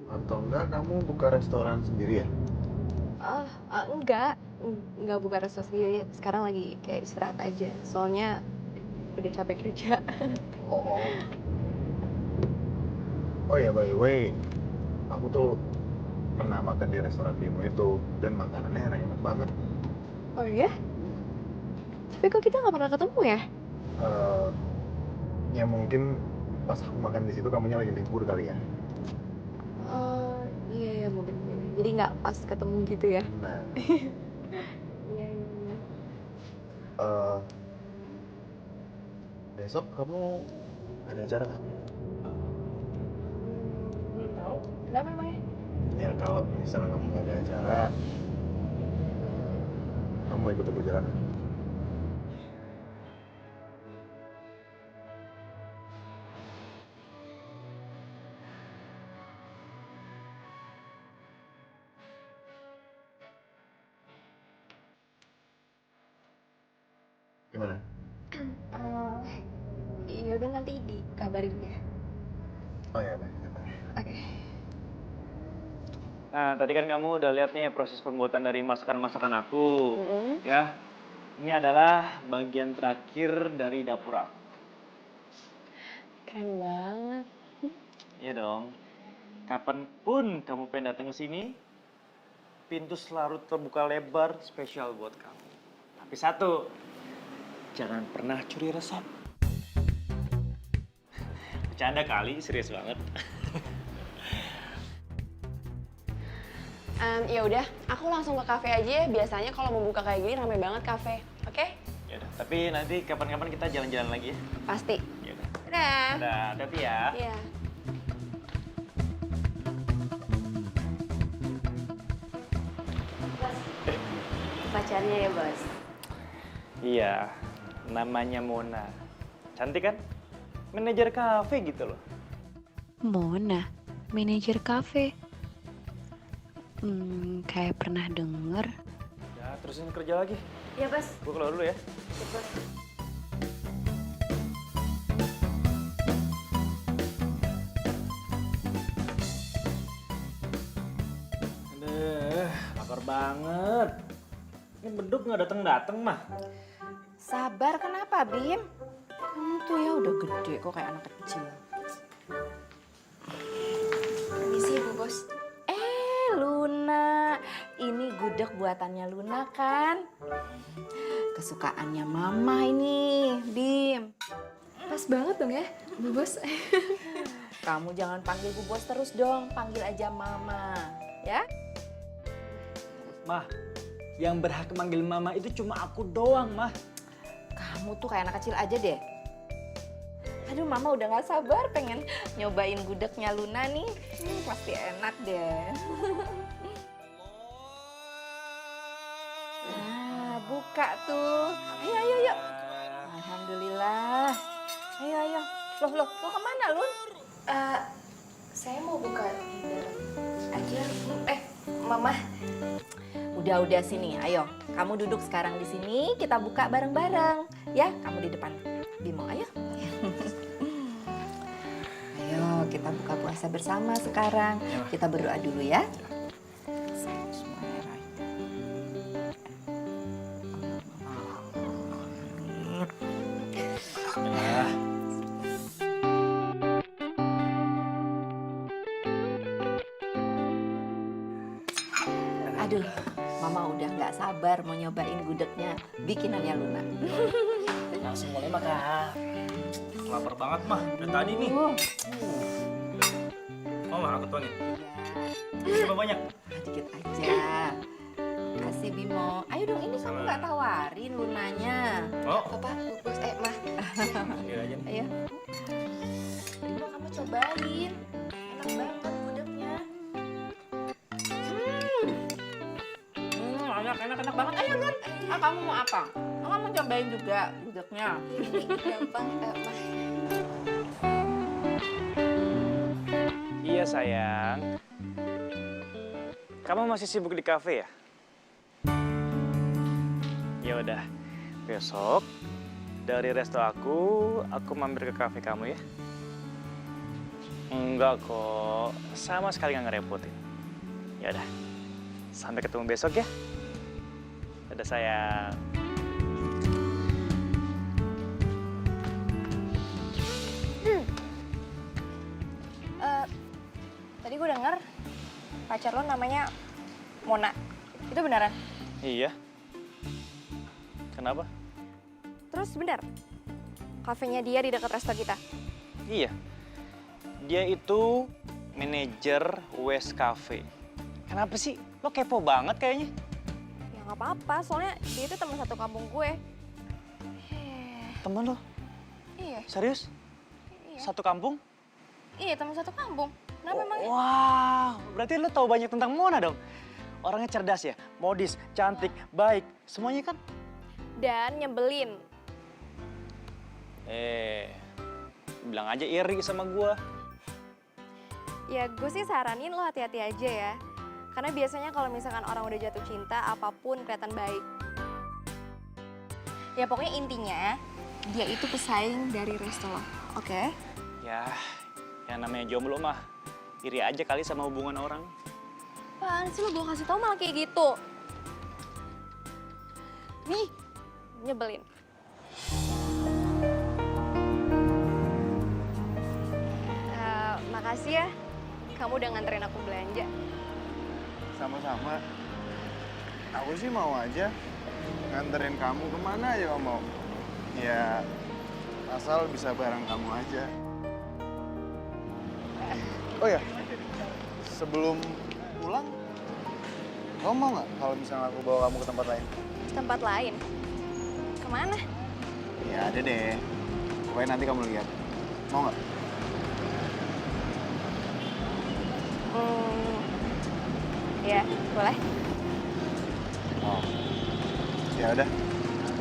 Atau enggak kamu buka restoran sendiri ya?
Enggak buka resto sendiri. Sekarang lagi kayak istirahat aja, soalnya udah capek kerja.
Oh ya, by the way, aku tuh pernah makan di restoran Bimo itu dan makanannya enak banget.
Oh iya? Tapi kok kita nggak pernah ketemu ya?
Ya mungkin pas aku makan di situ kamunya lagi libur kali ya.
Iya mungkin. Jadi nggak pas ketemu gitu ya?
Nah.
Iya.
Besok kamu ada acara nggak?
Tahu? Kenapa emangnya?
Ya kalau misalnya kamu nggak ada acara, kamu ikut aku jalan. Gimana?
Iya udah nanti dikabarin ya.
Oh ya, baik.
Oke.
Nah, tadi kan kamu udah lihat nih proses pembuatan dari masakan-masakan aku. Ya, ini adalah bagian terakhir dari dapur aku.
Keren banget.
Iya dong. Kapanpun kamu pengen datang ke sini, pintu selalu terbuka lebar spesial buat kamu. Tapi satu, jangan pernah curi resep. Bercanda kali, serius banget.
Ya udah, aku langsung ke kafe aja ya. Biasanya kalau mau buka kayak gini rame banget kafe. Oke?
Ya udah, tapi nanti kapan-kapan kita jalan-jalan lagi ya.
Pasti.
Ya udah.
Dadah.
Dadah, hati-hati ya.
Iya.
Pacarnya ya, Bos?
Iya, namanya Mona. Cantik kan? Manajer kafe gitu loh.
Mona, manajer kafe. Kayak pernah denger.
Ya, terusin kerja lagi.
Iya, Bos.
Gue keluar dulu ya.
Iya, Bos.
Aduh, lapar banget. Ini beduk nggak datang-datang mah.
Sabar, kenapa, Bim? Kamu tuh ya udah gede kok kayak anak kecil.
Permisi, Bu Bos.
Luna, ini gudeg buatannya Luna kan? Kesukaannya Mama ini, Bim.
Pas banget dong ya, Bu Bos.
Kamu jangan panggil Bu Bos terus dong, panggil aja Mama, ya?
Mah, yang berhak manggil Mama itu cuma aku doang, Mah.
Kamu tuh kayak anak kecil aja deh. Aduh, Mama udah gak sabar pengen nyobain gudegnya Luna nih. Pasti enak deh. Nah, buka tuh. Ayo, ayo, yuk. Alhamdulillah. Ayo, ayo. Loh, kemana, Lun?
Saya mau buka di dalam aja.
Mama. Udah sini, ayo. Kamu duduk sekarang di sini, kita buka bareng-bareng. Ya, kamu di depan. Bimo, ayo. Ayo, kita buka puasa bersama sekarang. Kita berdoa dulu ya. Aduh, Mama udah nggak sabar mau nyobain gudegnya bikinannya Luna.
Langsung mulai makan. Lapar banget, Mah. Udah tadi nih. Mau Mah aku tuangin? Coba banyak.
Dikit aja. Kasih Bimo. Ayo dong, ini kamu nggak tawarin Lunanya.
Oh.
Apa, Bu Bos? Mah.
Sendiri aja.
ya. Coba kamu cobain. Enak banget gudegnya.
Enak banget. Ayo Lun, kamu mau apa? Kamu mau cobain juga gudegnya?
Gampang, Mah.
Iya sayang. Kamu masih sibuk di kafe ya? Ya udah, besok dari resto aku mampir ke kafe kamu ya. Enggak kok, sama sekali nggak ngerepotin. Ya udah, sampai ketemu besok ya. Dadah sayang.
Tadi gue denger pacar lo namanya Mona. Itu beneran?
Iya. Kenapa?
Terus bener? Kafenya dia di dekat resto kita?
Iya. Dia itu manajer West Cafe. Kenapa sih? Lo kepo banget kayaknya.
Ya nggak apa-apa, soalnya dia itu teman satu kampung gue.
Temen lo?
Iya.
Serius?
Iya.
Satu kampung?
Iya, teman satu kampung. Kenapa emangnya?
Wow, berarti lo tahu banyak tentang Mona dong. Orangnya cerdas ya, modis, cantik, baik, semuanya kan?
Dan nyebelin.
Bilang aja iri sama gua.
Ya gue sih saranin lo hati-hati aja ya. Karena biasanya kalau misalkan orang udah jatuh cinta, apapun kelihatan baik. Ya pokoknya intinya, dia itu pesaing dari resto lo, oke?
Ya, yang namanya jomblo mah iri aja kali sama hubungan orang.
Apaan sih lo gue kasih tau malah kayak gitu? Nih, nyebelin. Makasih ya, kamu udah nganterin aku belanja.
Sama-sama. Aku sih mau aja nganterin kamu kemana aja kamu mau. Ya, asal bisa bareng kamu aja. Oh ya, sebelum pulang, kamu mau nggak kalau misalnya aku bawa kamu ke tempat lain?
Tempat lain? Kemana?
Ya ada deh. Pokoknya nanti kamu lihat. Mau nggak?
Ya, boleh.
Oh. Ya udah.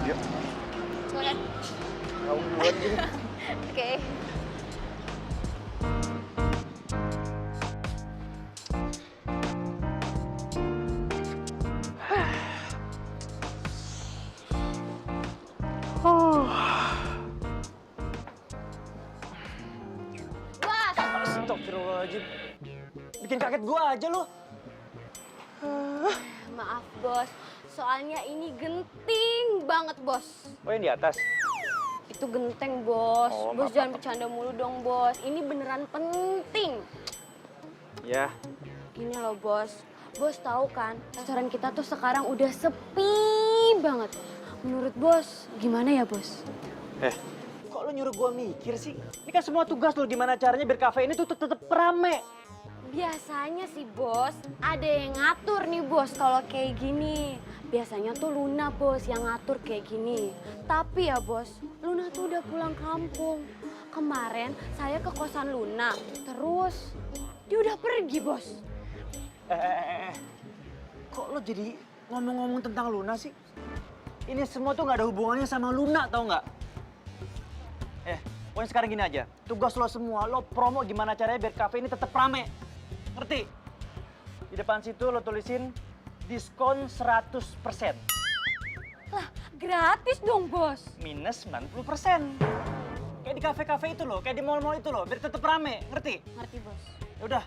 Yuk.
Boleh.
Kamu buat gitu.
Oke.
Astagfirullahaladzim. Bikin kaget gua aja lo.
Maaf bos, soalnya ini genting banget bos.
Oh yang di atas?
Itu genteng bos.
Oh,
Bos
maaf,
jangan
maaf.
bercanda mulu dong bos. Ini beneran penting.
Ya.
Gini loh bos. Bos tahu kan, restoran kita tuh sekarang udah sepi banget. Menurut bos, gimana ya bos?
Kok lo nyuruh gua mikir sih? Ini kan semua tugas lo, gimana caranya biar kafe ini tuh tetep rame.
Biasanya sih bos, ada yang ngatur nih bos kalau kayak gini. Biasanya tuh Luna bos yang ngatur kayak gini. Tapi ya bos, Luna tuh udah pulang kampung. Kemarin saya ke kosan Luna, terus dia udah pergi bos.
Kok lo jadi ngomong-ngomong tentang Luna sih? Ini semua tuh gak ada hubungannya sama Luna, tau nggak? Pokoknya sekarang gini aja, tugas lo semua, lo promo gimana caranya biar kafe ini tetap rame. Ngerti? Di depan situ lo tulisin diskon 100%.
Lah, gratis dong bos.
Minus 90%. Kayak di kafe-kafe itu loh, kayak di mall-mall itu loh, biar tetap rame. Ngerti?
Ngerti bos.
Ya udah,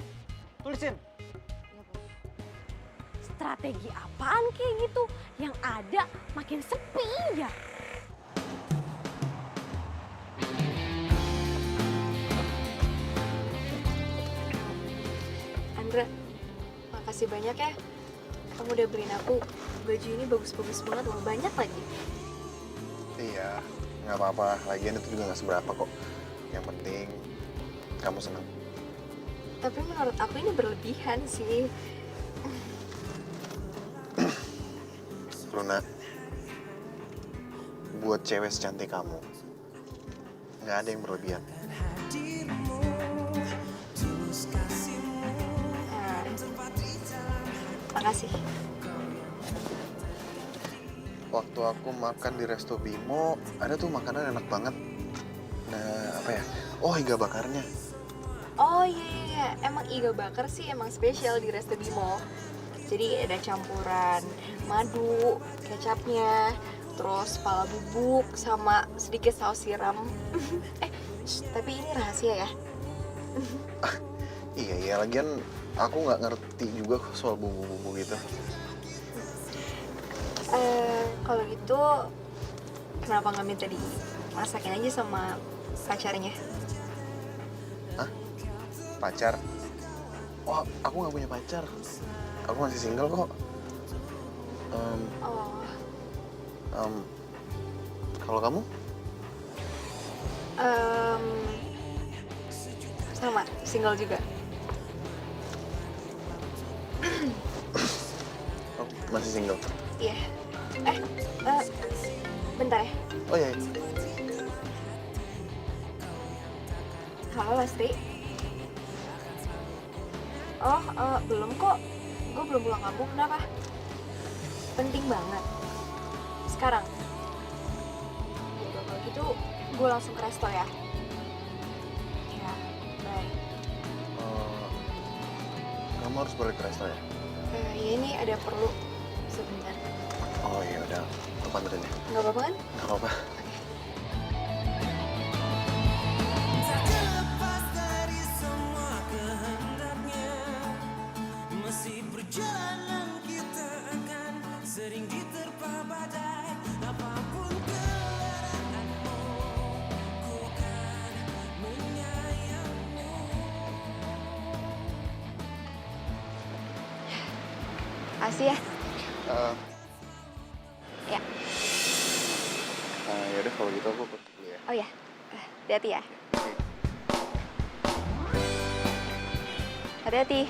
tulisin.
Strategi apaan kayak gitu? Yang ada makin sepi ya.
Andra, makasih banyak ya. Kamu udah beliin aku baju ini bagus-bagus banget loh, banyak lagi.
Iya, nggak apa-apa. Lagian itu juga nggak seberapa kok. Yang penting kamu senang.
Tapi menurut aku ini berlebihan sih.
Luna, buat cewek secantik kamu, nggak ada yang berlebihan.
Makasih.
Waktu aku makan di Resto Bimo, ada tuh makanan enak banget. Nah, apa ya? Oh, iga bakarnya.
Oh iya, emang iga bakar sih emang spesial di Resto Bimo. Jadi ada campuran madu, kecapnya, terus pala bubuk, sama sedikit saus siram. Tapi ini rahasia ya.
Iya, lagian aku nggak ngerti juga soal bumbu-bumbu gitu.
Kalau gitu, kenapa nggak minta dimasakin aja sama pacarnya?
Hah? Pacar? Oh, aku nggak punya pacar. Aku masih single kok. Kalau kamu?
Sama, single juga.
Oh, masih single?
Iya. Bentar ya.
Oh iya.
Halo Lesti. Oh, belum kok. Gue belum pulang kampung. Kenapa? Penting banget. Sekarang. Yaudah, kalau gitu gue langsung ke resto ya. Ya, bye.
Kamu harus balik ke resto ya?
Ya ini ada perlu sebentar.
Oh iya, udah. Aku panterin ya.
Nggak apa-apa kan?
Nggak apa-apa.
Tak terlepas dari semua kehendaknya, masih perjalanan kita akan sering diterpa badai. Apapun kelaranganmu, ku akan menyayangmu.
Kasih ya. Ya.
Yaudah kalau gitu aku pergi dulu ya.
Oh ya. Hati-hati ya. Hati-hati.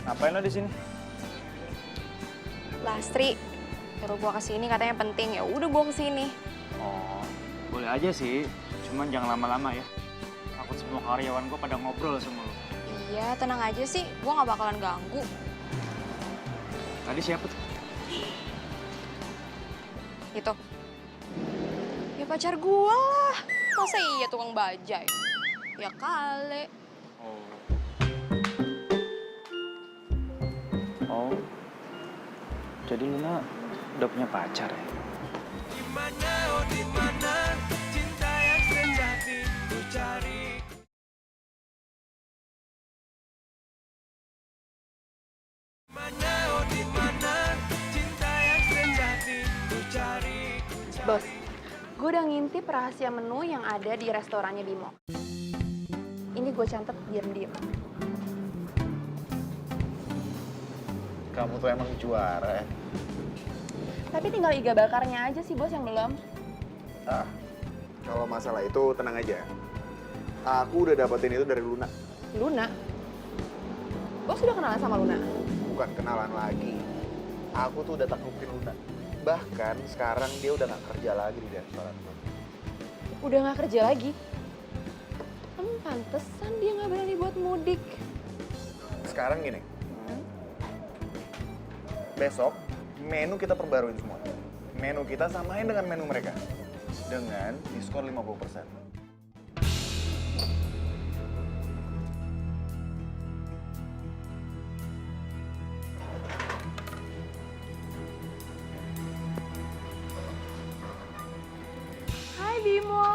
Ngapain lo di sini?
Lastri, nyuruh gua kesini katanya penting. Ya udah gua kesini.
Oh, boleh aja sih. Cuman jangan lama-lama ya. Takut semua karyawan gue pada ngobrol sama lo.
Iya, tenang aja sih. Gua nggak bakalan ganggu.
Tadi siapa tuh?
Itu. Ya pacar gua lah. Masa iya tukang bajai? Ya kali.
Oh, jadi Luna udah punya pacar ya?
Dimana, oh dimana, cinta yang sejati ku cari. Dimana, oh dimana, cinta yang sejati ku cari.
Bos, gue udah ngintip rahasia menu yang ada di restorannya Bimo. Ini gue catat diam-diam.
Kamu tuh emang juara ya.
Tapi tinggal iga bakarnya aja sih bos yang belum.
Kalau masalah itu tenang aja. Aku udah dapetin itu dari Luna.
Luna? Bos udah kenalan sama Luna?
Bukan kenalan lagi. Aku tuh udah taklukin Luna. Bahkan sekarang dia udah gak kerja lagi di restoran.
Udah gak kerja lagi? Pantesan dia gak berani buat mudik.
Sekarang gini. Besok menu kita perbaruin semua. Menu kita samain dengan menu mereka. Dengan diskon 50%.
Hai Bimo.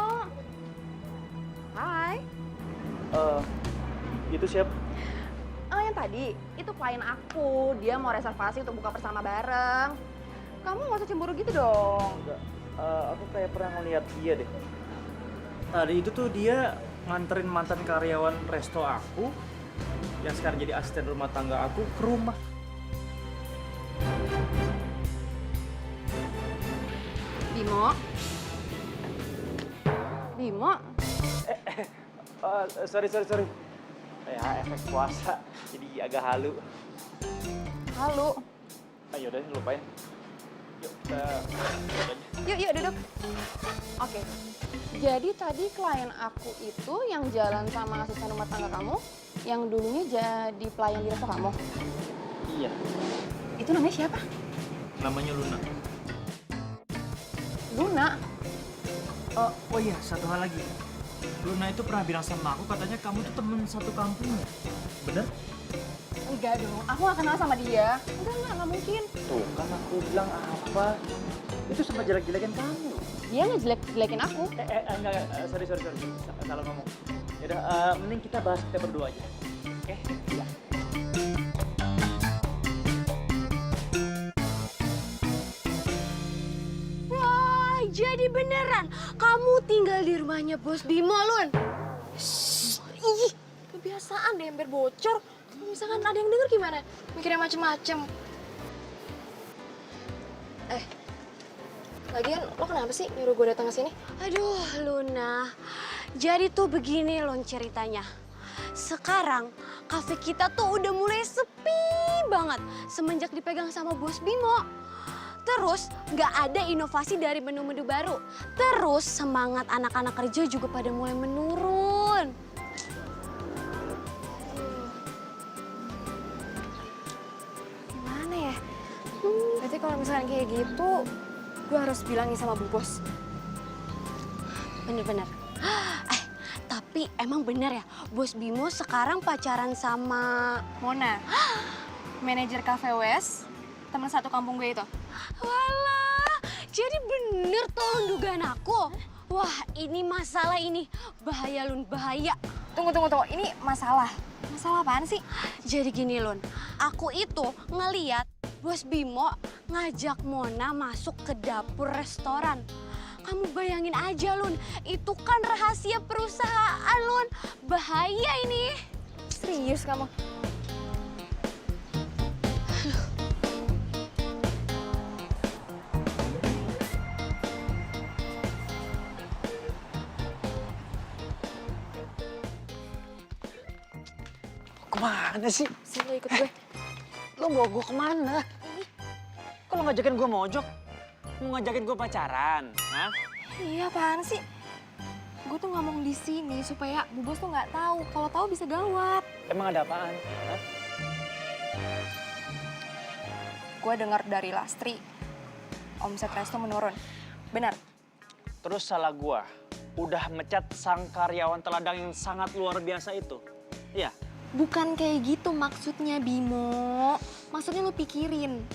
Hai.
Itu siapa?
Yang tadi, itu klien aku. Dia mau reservasi untuk buka bersama bareng. Kamu gak usah cemburu gitu dong.
Enggak, aku kayak pernah ngeliat dia deh. Tadi itu tuh dia nganterin mantan karyawan resto aku yang sekarang jadi asisten rumah tangga aku ke rumah.
Bimo? Bimo?
Sorry. Ya, efek puasa. Jadi agak halu.
Halu.
Ayo udah lupain. Yuk, kita
Yuk duduk. Oke. Jadi tadi klien aku itu yang jalan sama asisten rumah tangga kamu, yang dulunya jadi pelayan di resto kamu.
Iya.
Itu namanya siapa?
Namanya Luna.
Luna.
Oh iya, satu hal lagi. Luna itu pernah bilang sama aku katanya kamu tuh temen satu kampungnya. Bener?
Enggak dong, aku gak kenal sama dia. Enggak mungkin.
Tuh kan aku bilang apa? Itu sama jelek-jelekin kamu.
Dia ngejelek-jelekin aku.
Enggak, sorry. Salah ngomong. Yaudah, mending kita bahas kita berdua aja. Oke? Iya.
Wah, jadi beneran kamu tinggal di rumahnya Bos Bimo, Lun.
Ih, kebiasaan deh hampir bocor. Kalau misalkan ada yang denger gimana? Mikirnya macem-macem. Lagian lo kenapa sih nyuruh gue datang ke sini?
Aduh, Luna. Jadi tuh begini Lun ceritanya. Sekarang kafe kita tuh udah mulai sepi banget semenjak dipegang sama Bos Bimo. Terus nggak ada inovasi dari menu-menu baru. Terus semangat anak-anak kerja juga pada mulai menurun.
Gimana ya? Berarti kalau misalkan kayak gitu, gue harus bilangin sama Bu Bos.
Bener-bener. Tapi emang bener ya, Bos Bimo sekarang pacaran sama
Mona, manajer Cafe West, teman satu kampung gue itu.
Walah, jadi bener tuh dugaan aku. Wah, ini masalah ini. Bahaya, Lun, bahaya.
Tunggu. Ini masalah. Masalah apaan sih?
Jadi gini, Lun. Aku itu ngeliat Bos Bimo ngajak Mona masuk ke dapur restoran. Kamu bayangin aja, Lun. Itu kan rahasia perusahaan, Lun. Bahaya ini.
Serius kamu?
Kemana sih?
Sini lo ikut gue.
Lo bawa gue kemana? Kok lo ngajakin gue mojok? Mau ngajakin gue pacaran? Hah?
Iya, apaan sih? Gue tuh ngomong di sini supaya Bu Bos tuh nggak tahu. Kalau tahu bisa gawat.
Emang ada apaan? Hah?
Gue dengar dari Lastri, omset resto menurun. Benar?
Terus salah gue, udah mecat sang karyawan teladang yang sangat luar biasa itu. Iya?
Bukan kayak gitu maksudnya, Bimo. Maksudnya lo pikirin.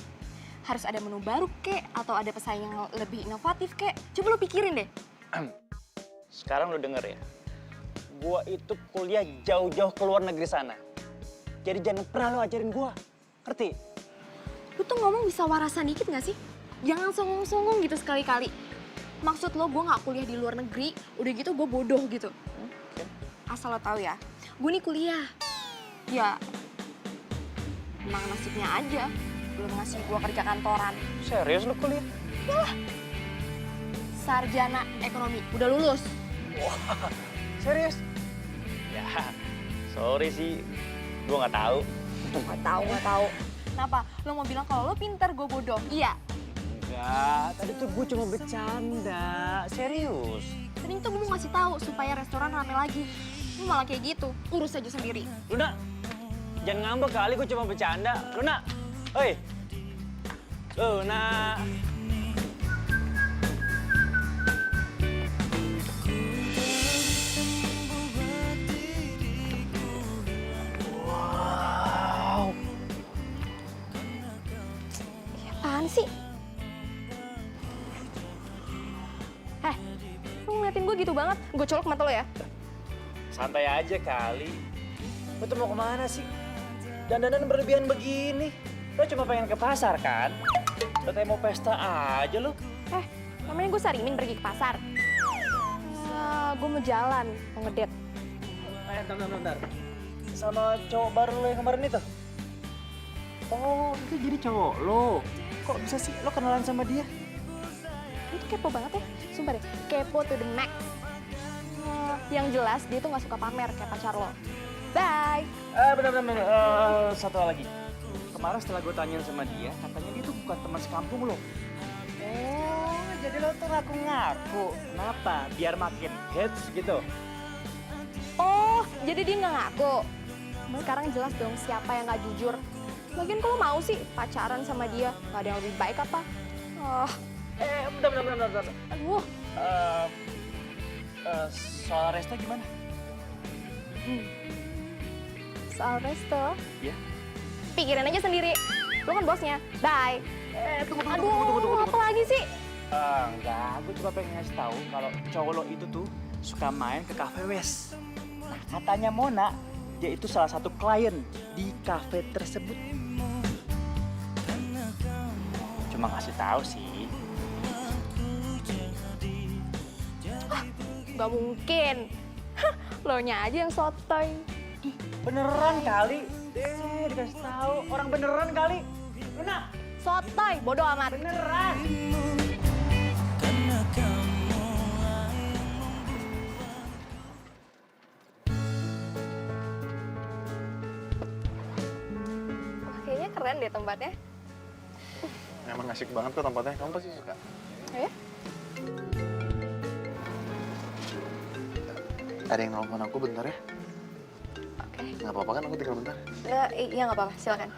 Harus ada menu baru kek, atau ada pesaing yang lebih inovatif kek. Coba lo pikirin deh.
Sekarang lo denger ya. Gua itu kuliah jauh-jauh ke luar negeri sana. Jadi jangan pernah lo ajarin gua. Ngerti?
Lo tuh ngomong bisa warasan dikit gak sih? Jangan songong-songong gitu sekali-kali. Maksud lo gue gak kuliah di luar negeri, udah gitu gue bodoh gitu. Asal lo tahu ya, gue nih kuliah. Ya, emang nasibnya aja. Belum ngasih gue kerja kantoran.
Serius lo kuliah?
Yalah. Sarjana ekonomi, udah lulus.
Wah, serius? Ya, sorry sih, gue nggak tahu.
Nggak tahu. Kenapa? Lo mau bilang kalau lo pintar, gue bodoh? Iya.
Enggak, tadi tuh gue cuma bercanda. Serius.
Tadi tuh gue mau ngasih tahu supaya restoran rame lagi. Lo malah kayak gitu, urus aja sendiri.
Luna, jangan ngambek kali, gue cuma bercanda. Luna, oi. Luna.
Wow. Apaan sih? Lu ngeliatin gue gitu banget? Gue colok mata lo ya?
Santai aja kali. Lo tuh mau kemana sih? Dandanan berlebihan begini. Lo cuma pengen ke pasar kan? Lo kayak mau pesta aja lo.
Namanya gue Sarimin pergi ke pasar. Gue mau jalan, mau ngedate.
Bentar. Sama cowok baru lo yang kemarin itu? Oh, itu jadi cowok lo. Kok bisa sih lo kenalan sama dia?
Itu kepo banget ya, sumpah deh. Kepo to the max. Yang jelas dia tuh gak suka pamer kayak pacar lo. Bye.
Benar-benar. Satu hal lagi. Kemarin setelah gue tanyain sama dia, katanya dia tuh bukan teman sekampung lo. Oh, jadi lo tuh ngaku-ngaku. Kenapa? Biar makin hits gitu.
Oh, jadi dia nggak ngaku. Sekarang jelas dong siapa yang nggak jujur. Lagian kalau mau sih pacaran sama dia, nggak ada yang lebih baik apa? Oh.
Bentar.
Aduh.
Soal Resto gimana?
Soal Resto?
Iya.
Pikirin aja sendiri. Lu kan bosnya. Bye.
Tunggu.
Apa lagi sih?
Enggak, gue cuma pengen ngasih tahu kalau cowok lo itu tuh suka main ke Cafe West. Nah, katanya Mona, dia itu salah satu klien di cafe tersebut. Cuma ngasih tahu sih.
Gak mungkin. Lo nya aja yang sotoy.
Beneran kali. Dikasih tahu orang beneran kali. Luna.
Sotoy, bodoh amat.
Beneran.
Kayaknya keren deh tempatnya.
Emang asik banget kok tempatnya, kamu pasti suka.
Ya?
Ada yang nelfon aku bentar ya?
Oke.
Nggak apa-apa kan aku tinggal bentar?
Iya nggak apa-apa, silakan.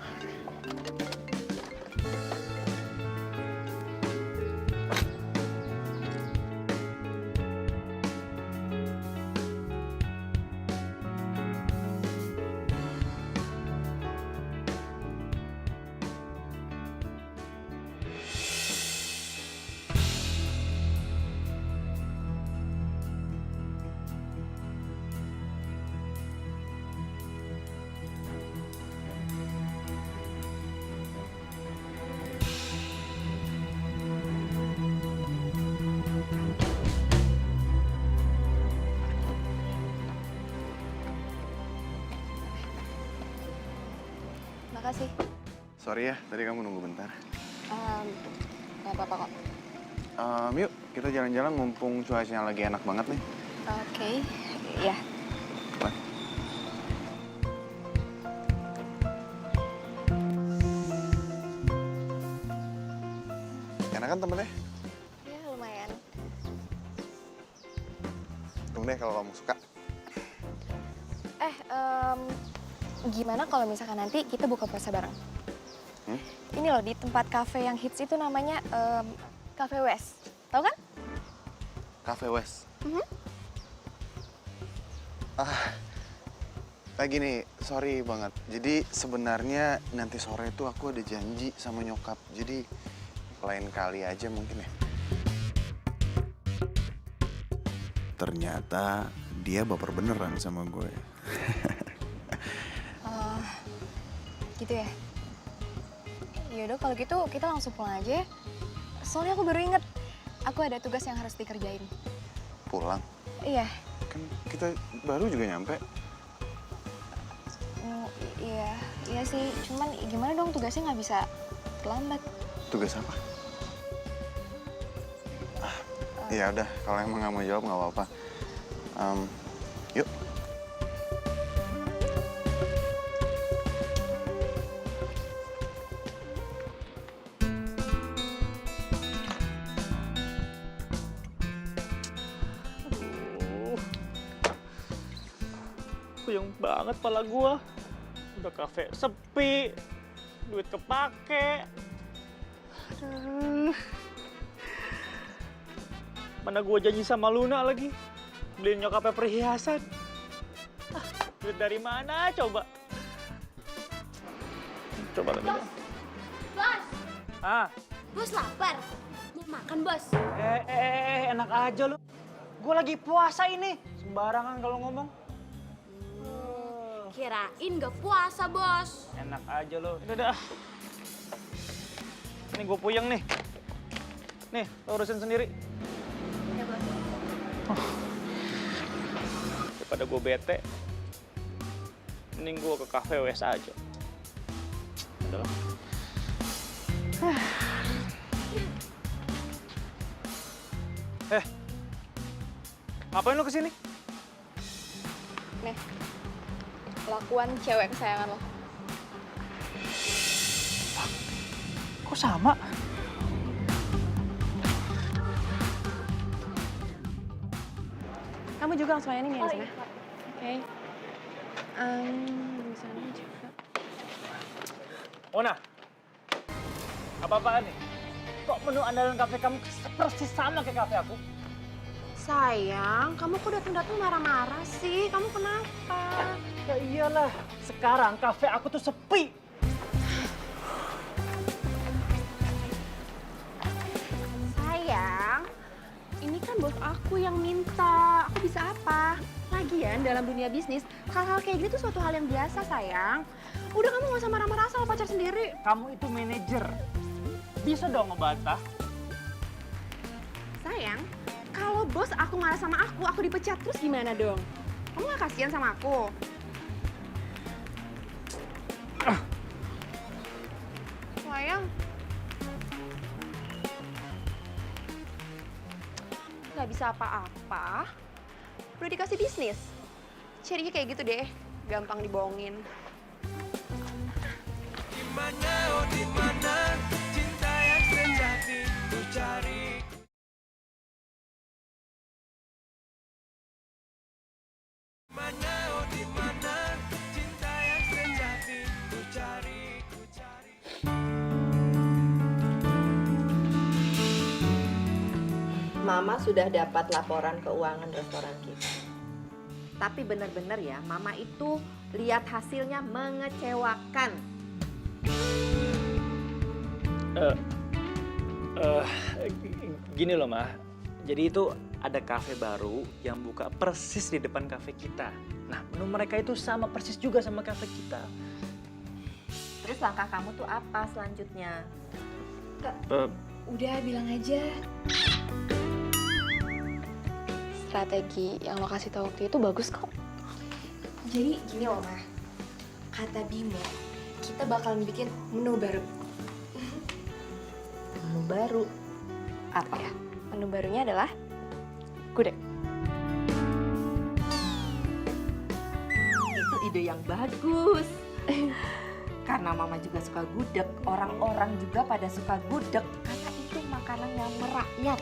Makasih.
Sorry ya, tadi kamu nunggu bentar.
Nggak apa-apa kok.
Yuk, kita jalan-jalan mumpung cuacanya lagi enak banget nih.
Oke, ya.
Enak kan tempatnya?
Ya lumayan.
Tunggu deh kalau kamu suka.
Gimana kalau misalkan nanti kita buka puasa bareng? Ini loh, di tempat kafe yang hits itu namanya Cafe West. Tahu kan?
Cafe West? Gini, sorry banget. Jadi sebenarnya nanti sore itu aku ada janji sama nyokap. Jadi lain kali aja mungkin ya. Ternyata dia baper beneran sama gue.
Gitu ya? Yaudah kalau gitu kita langsung pulang aja ya. Soalnya aku baru inget, aku ada tugas yang harus dikerjain.
Pulang?
Iya.
Kan kita baru juga nyampe.
Iya sih. Cuman gimana dong tugasnya nggak bisa terlambat.
Tugas apa? Ya udah, kalau emang nggak mau jawab nggak apa-apa. Yuk.
Puyeng banget pala gua. Udah kafe sepi, duit kepake. Aduh. Mana gua janji sama Luna lagi, beliin nyokapnya perhiasan. Duit dari mana coba? Coba lagi.
Bos,
Bos
lapar. Mau makan, Bos?
Enak aja lu. Gua lagi puasa ini. Sembarangan kalau ngomong.
Kirain gak puasa, Bos.
Enak aja lo. Udah. Ini gue puyeng nih. Nih, lo urusin sendiri.
Ya, Bos.
Daripada gue bete, mending gue ke Cafe West aja. Udah lah. Ngapain lo kesini?
Nih.
kelakuan cewek kesayangan lo.
Kok sama?
Kamu juga langsung layanin ya di sana? Oke. Di sana juga.
Mona, apa-apaan nih? Kok menu andalan kafe kamu persis sama kayak kafe aku?
Sayang, kamu kok datang-datang marah-marah sih? Kamu kenapa?
Ya iyalah, sekarang kafe aku tuh sepi.
Sayang, ini kan bos aku yang minta. Aku bisa apa? Lagian dalam dunia bisnis, hal-hal kayak gini tuh suatu hal yang biasa, sayang. Udah kamu gak usah marah-marah sama pacar sendiri.
Kamu itu manajer. Bisa dong ngebantah.
Sayang, kalau bos aku marah sama aku dipecat terus gimana dong? Kamu gak kasihan sama aku? Sayang. Gak bisa apa-apa. Udah dikasih bisnis. Jadinya kayak gitu deh, gampang dibohongin.
Dimana, oh dimana cinta yang sejati ku cari. Dimana, oh dimana cinta yang sejati ku cari, ku cari.
Mama sudah dapat laporan keuangan restoran kita. Tapi benar-benar ya, Mama itu lihat hasilnya mengecewakan.
Gini loh, Ma. Jadi itu ada kafe baru yang buka persis di depan kafe kita. Nah, menu mereka itu sama persis juga sama kafe kita.
Terus langkah kamu tuh apa selanjutnya?
Udah bilang aja. Strategi yang lo kasih tau waktu itu bagus kok. Jadi gini loh, Ma. Kata Bimo, kita bakalan bikin menu baru.
Menu baru? Apa ya?
Menu barunya adalah gudeg.
Itu ide yang bagus. Karena Mama juga suka gudeg, orang-orang juga pada suka gudeg. Karena itu makanan yang merakyat.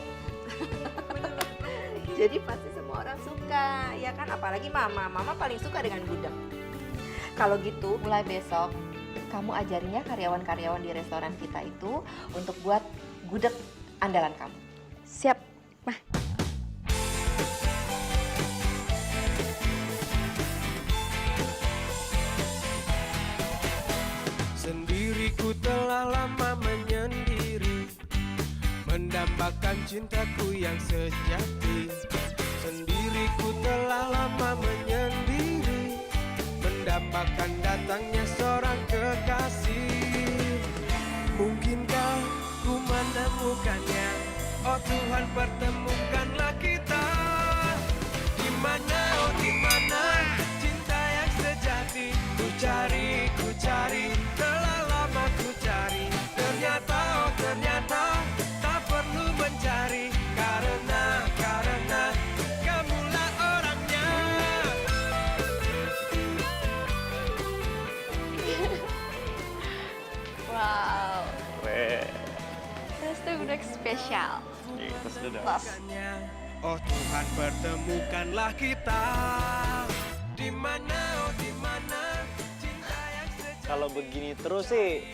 Jadi pasti semua orang suka, ya kan? Apalagi Mama paling suka dengan gudeg. Kalau gitu, mulai besok kamu ajarinya karyawan-karyawan di restoran kita itu untuk buat gudeg andalan kamu.
Siap, Mah.
Sendiriku telah lama menyendiri, mendambakan cintaku yang sejati. Sendiriku telah lama menyendiri, mendambakan datangnya seorang kekasih. Mungkinkah ku menemukannya? Oh Tuhan, pertemukanlah kita. Dimana, oh dimana cinta yang sejati ku cari, telah lama ku cari. Ternyata, oh ternyata tak perlu mencari, karena kamulah orangnya.
Wow,
Weh,
resto gudeg spesial.
itu sudah.
Oh Tuhan, pertemukanlah kita. Dimana, oh dimana cinta yang sejati.
Kalau begini terus sih,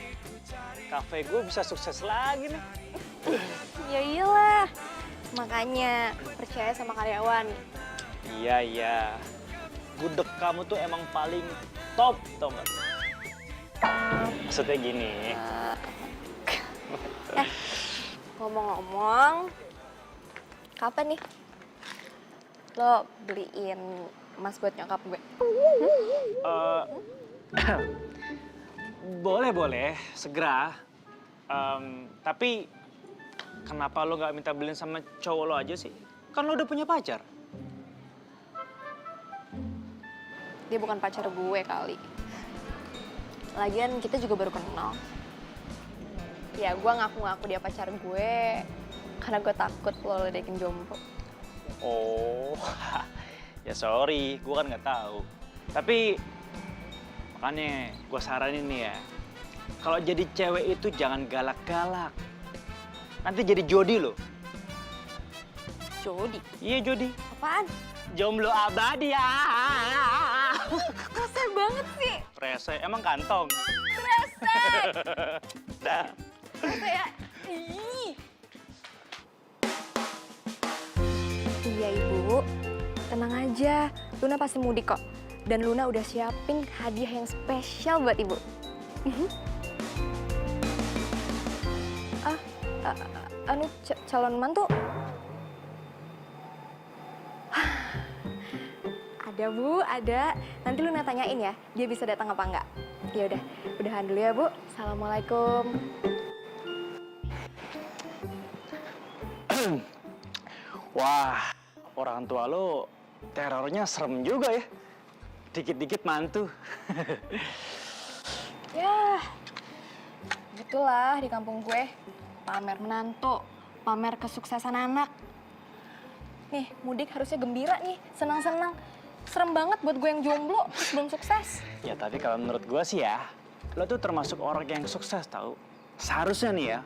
kafe gue bisa sukses lagi nih.
Ya iyalah, makanya percaya sama karyawan.
Iya. Gudeg kamu tuh emang paling top, tau gak? Maksudnya gini.
Ngomong-ngomong, kapan nih lo beliin emas buat nyokap gue?
Boleh, segera. Tapi kenapa lo gak minta beliin sama cowok lo aja sih? Kan lo udah punya pacar.
Dia bukan pacar gue kali. Lagian kita juga baru kenal. Ya gue ngaku-ngaku dia pacar gue karena gue takut lo ledekin jomblo.
Oh, ya sorry, gue kan nggak tahu. Tapi Makanya gue saranin nih ya, kalau jadi cewek itu jangan galak-galak. Nanti jadi jodi loh.
Jodi?
Iya jodi.
Apaan?
Jomblo abadi ya.
Rese banget sih.
Rese, emang kantong.
Rese.
Dah.
Rese ya. Ih. Iya Ibu, tenang aja. Luna pasti mudik kok. Dan Luna udah siapin hadiah yang spesial buat Ibu. Calon mantu? Ada Bu, ada. Nanti Luna tanyain ya, dia bisa datang apa enggak. Ya udah, udahan dulu ya Bu. Assalamualaikum.
Wah, orang tua lo terornya serem juga ya. Dikit-dikit mantu.
Ya, gitulah di kampung gue. Pamer menantu, pamer kesuksesan anak. Nih, mudik harusnya gembira nih, senang-senang. Serem banget buat gue yang jomblo, terus belum sukses.
Ya tapi kalau menurut gue sih ya, lo tuh termasuk orang yang sukses tau. Seharusnya nih ya,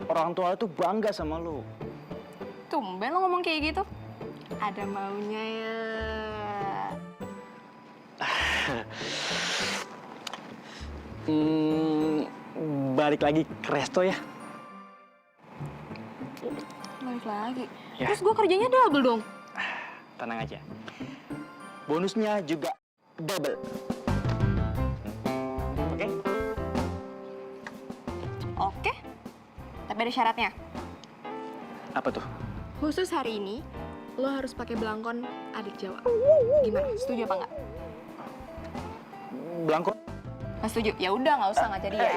orang tua lo tuh bangga sama lo.
Tumben lo ngomong kayak gitu. Ada maunya ya.
Balik lagi ke resto ya.
Balik lagi?
Ya.
Terus gue kerjanya double dong?
Tenang aja. Bonusnya juga double. Oke?
Oke. Tapi ada syaratnya.
Apa tuh?
Khusus hari ini, lo harus pakai belangkon adik Jawa. Gimana? Setuju apa enggak?
Belangkon?
Nggak setuju? Ya udah, nggak usah, nggak jadi ya.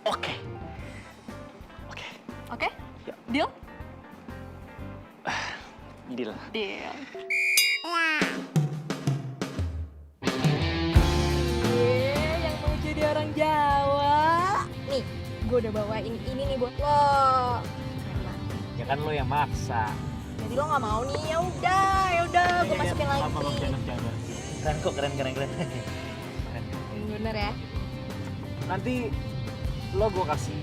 Oke.
Oke?
Ya.
Deal?
Deal.
Deal. Yang mau jadi orang Jawa. Nih, gue udah bawain ini nih buat lo.
Ya kan lo yang maksa.
Jadi lo nggak mau nih? Ya udah, gue masukin lagi.
Keren kok, keren.
Bener ya?
Nanti lo gue kasih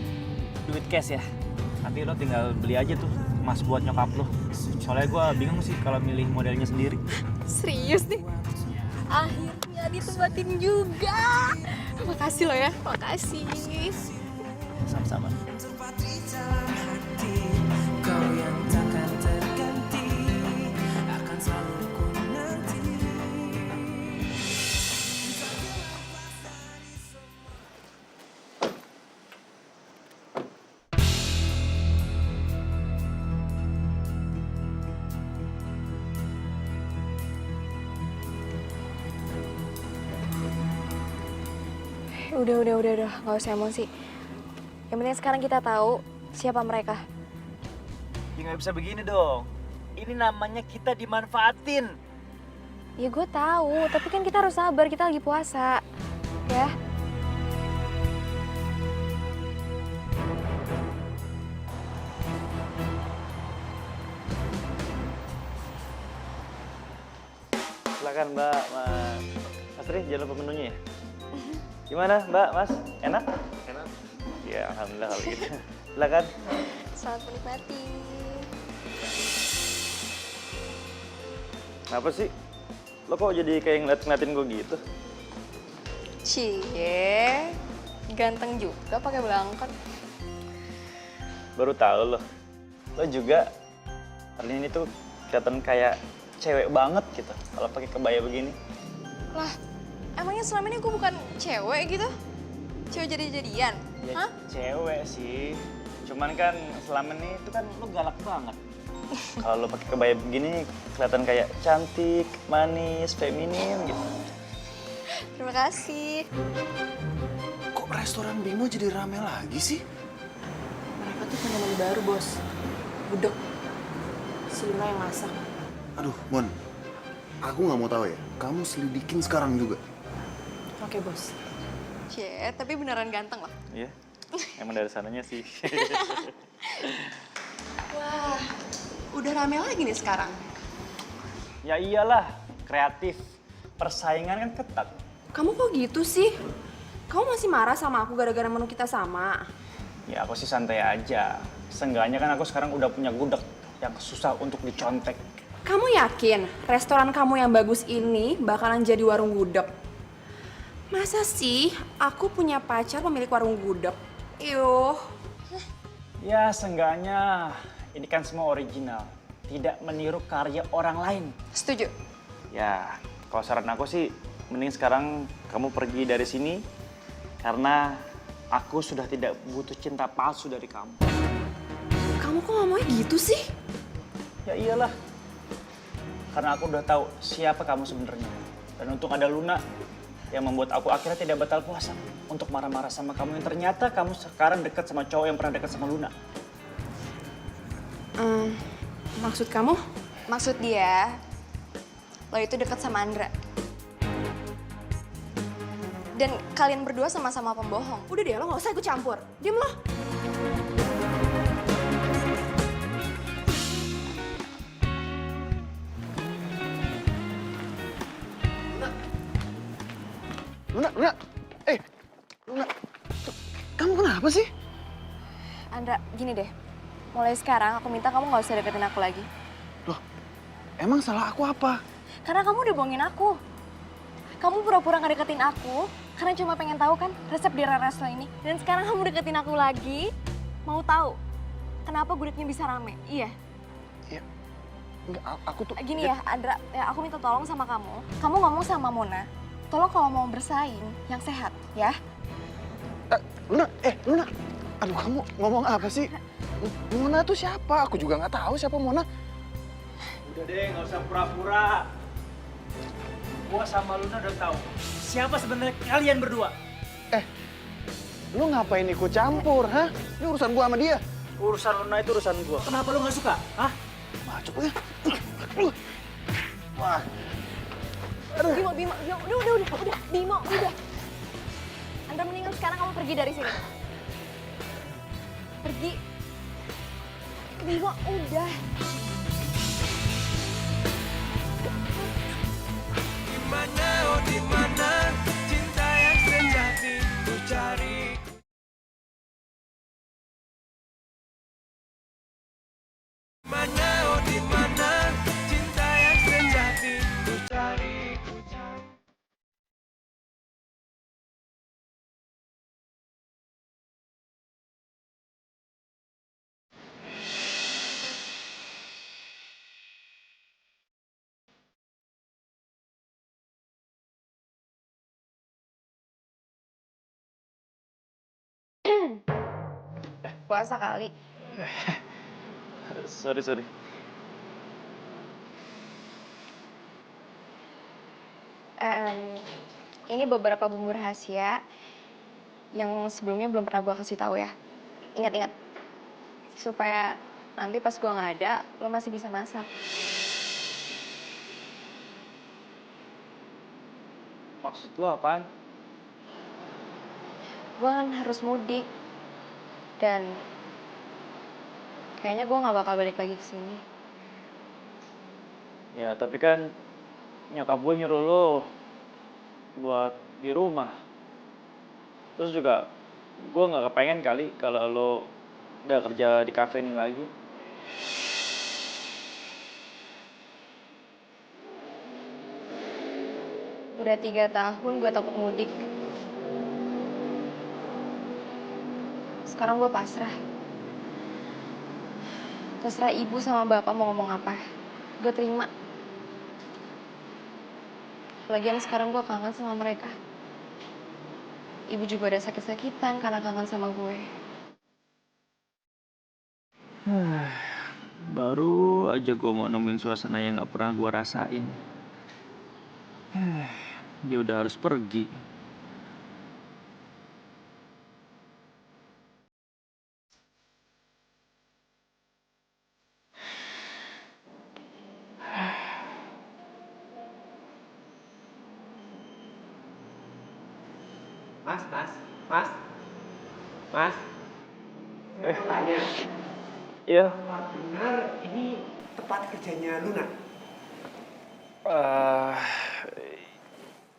duit cash ya. Nanti lo tinggal beli aja tuh emas buat nyokap lo. Soalnya gue bingung sih kalau milih modelnya sendiri.
Serius nih? Akhirnya ditempatin juga. Makasih lo ya, makasih.
Sama-sama.
Kau yang takkan terganti akan selalu ku nanti.
Udah, nggak usah emosi. Yang penting sekarang kita tahu siapa mereka.
Ya nggak bisa begini dong. Ini namanya kita dimanfaatin.
Ya gue tahu, tapi kan kita harus sabar, kita lagi puasa. Ya.
Silakan Mbak, Mas Tri, jangan lupa menunya ya. Gimana Mbak, Mas? Enak? Enak. Ya, alhamdulillah kalau gitu. Silakan.
Selamat menikmati.
Kenapa sih? Lo kok jadi kayak ngeliatin gue gitu?
Cie, ganteng juga pakai belangkon.
Baru tahu lo. Lo juga hari ini tuh kelihatan kayak cewek banget gitu kalau pakai kebaya begini.
Lah, emangnya selama ini gue bukan cewek gitu? Cewek jadi-jadian?
Ya,
Hah?
cewek sih. Cuman kan selama ini itu kan lo galak banget. Kalau lo pakai kebaya begini kelihatan kayak cantik, manis, feminin gitu.
Terima kasih.
Kok restoran Bimo jadi rame lagi sih?
Mereka tuh punya menu baru, Bos. Gudeg. Si Luna yang masak.
Aduh, Mon. Aku nggak mau tahu ya. Kamu selidikin sekarang juga.
Oke, Bos.
Cie, tapi beneran ganteng loh.
Iya, emang dari sananya sih.
Wah, udah rame lagi nih sekarang.
Ya iyalah, kreatif. Persaingan kan ketat.
Kamu kok gitu sih? Kamu masih marah sama aku gara-gara menu kita sama?
Ya aku sih santai aja. Seenggaknya kan aku sekarang udah punya gudeg yang susah untuk dicontek.
Kamu yakin restoran kamu yang bagus ini bakalan jadi warung gudeg? Masa sih aku punya pacar pemilik warung gudeg? Yuh.
Ya seenggaknya ini kan semua original. Tidak meniru karya orang lain.
Setuju.
Ya kalau saran aku sih mending sekarang kamu pergi dari sini. Karena aku sudah tidak butuh cinta palsu dari kamu.
Kamu kok ngomongnya gitu sih?
Ya iyalah. Karena aku udah tahu siapa kamu sebenarnya. Dan untung ada Luna yang membuat aku akhirnya tidak batal puasa untuk marah-marah sama kamu yang ternyata kamu sekarang dekat sama cowok yang pernah dekat sama Luna.
Maksud kamu?
Maksud dia, lo itu dekat sama Andra. Dan kalian berdua sama-sama pembohong.
Udah deh, lo gak usah ikut campur. Diam lo.
Luna, Luna. Luna. Kamu kenapa sih?
Andra, gini deh. Mulai sekarang aku minta kamu gak usah deketin aku lagi.
Loh, emang salah aku apa?
Karena kamu udah bohongin aku. Kamu pura-pura gak deketin aku karena cuma pengen tahu kan resep di resto ini. Dan sekarang kamu deketin aku lagi, mau tahu kenapa gudegnya bisa rame? Iya.
Iya. Enggak, aku tuh...
Gini ya, Andra, ya aku minta tolong sama kamu. Kamu ngomong sama Mona, tolong kalau mau bersaing yang sehat, ya.
Luna, Luna. Aduh, kamu ngomong apa sih? Mona tuh siapa? Aku juga nggak tahu siapa Mona.
Udah deh, nggak usah pura-pura. Gua sama Luna udah tahu siapa sebenarnya kalian berdua.
Lu ngapain ikut campur, hah? Ini urusan gua sama dia.
Urusan Luna itu urusan gua. Kenapa lu nggak suka? Hah?
Macet ya. Wah. Aduh.
Bimo, udah, Bimo, udah. Andra mendingan sekarang kamu pergi dari sini. Pergi. Bimo, udah.
Dimana, oh dimana cinta yang sejati ku cari. Dimana, oh dimana cinta yang sejati ku cari.
Puasa kali.
Sorry.
Ini beberapa bumbu rahasia yang sebelumnya belum pernah gue kasih tahu ya. Ingat-ingat. Supaya nanti pas gue nggak ada, lo masih bisa masak.
Maksud lu apaan?
Gue kan harus mudik. Dan kayaknya gue nggak bakal balik lagi ke sini.
Ya tapi kan nyokap gue nyuruh lo buat di rumah. Terus juga gue nggak kepengen kali kalau lo nggak kerja di kafe ini lagi.
Udah 3 tahun gue takut mudik. Sekarang gue pasrah. Terserah ibu sama bapak mau ngomong apa. Gue terima. Lagian sekarang gue kangen sama mereka. Ibu juga udah sakit-sakitan karena kangen sama gue.
Baru aja gue mau nemuin suasana yang gak pernah gue rasain. Dia udah harus pergi.
Mas.
Tanya. Iya.
Benar, ini tempat kerjanya Luna.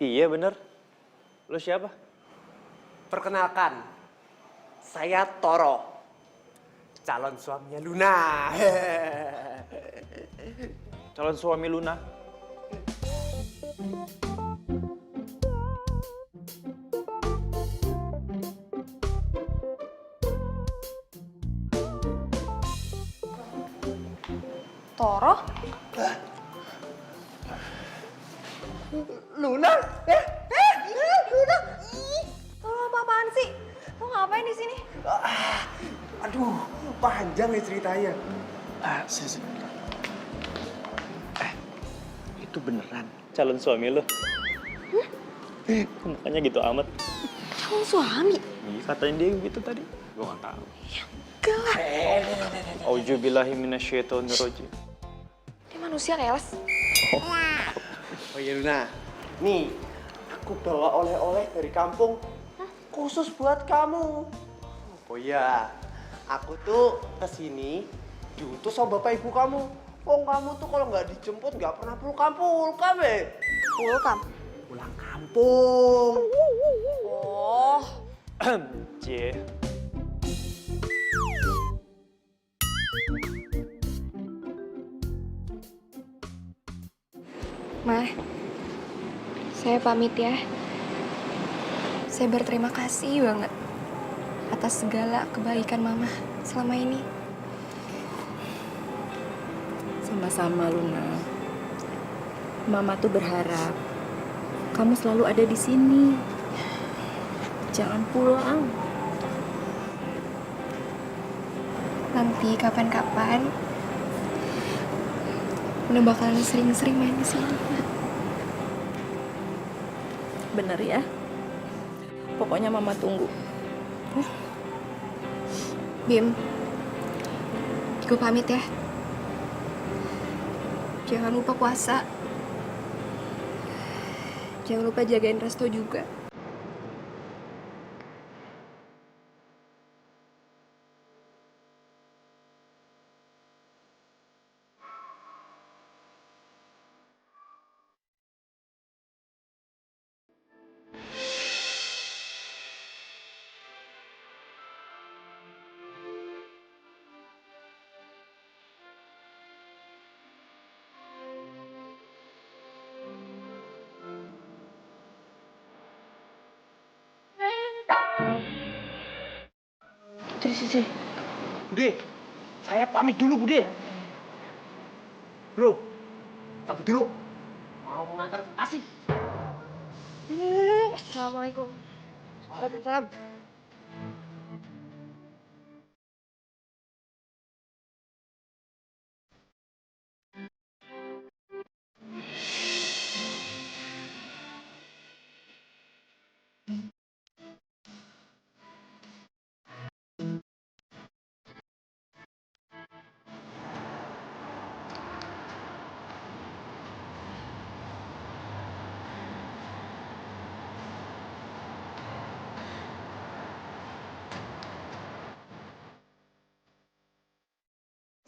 Iya bener. Lo siapa?
Perkenalkan, saya Toro, calon suaminya Luna.
Calon suami Luna.
Toro?
Luna?
Luna! Ih, Toro apa-apaan sih? Lo ngapain di sini?
Aduh, panjang ya ceritanya.
Sisi. Itu beneran calon suami lo? Makanya gitu amat.
Calon suami?
Iya, katanya dia gitu tadi. Gue gak tahu.
Enggak lah.
Auzubillahi minasyaitonirrajim.
Dia manusia, Keles.
Oh iya Luna, nih aku bawa oleh-oleh dari kampung khusus buat kamu. Oh iya, aku tuh kesini diutus sama bapak ibu kamu. Oh kamu tuh kalau nggak dijemput nggak pernah pulang ya? Pulang kampung.
Oh.
Cie.
Ma, saya pamit ya. Saya berterima kasih banget atas segala kebaikan Mama selama ini.
Sama-sama Luna. Mama tuh berharap kamu selalu ada di sini. Jangan pulang.
Nanti kapan-kapan udah bakalan sering-sering main di sini.
Bener ya? Pokoknya Mama tunggu.
Bim, gue pamit ya. Jangan lupa puasa. Jangan lupa jagain Resto juga.
Sisi. Bude, saya pamit dulu Bude. Bro, pamit dulu. Mau mengantar kasih.
Assalamualaikum. Waalaikumsalam.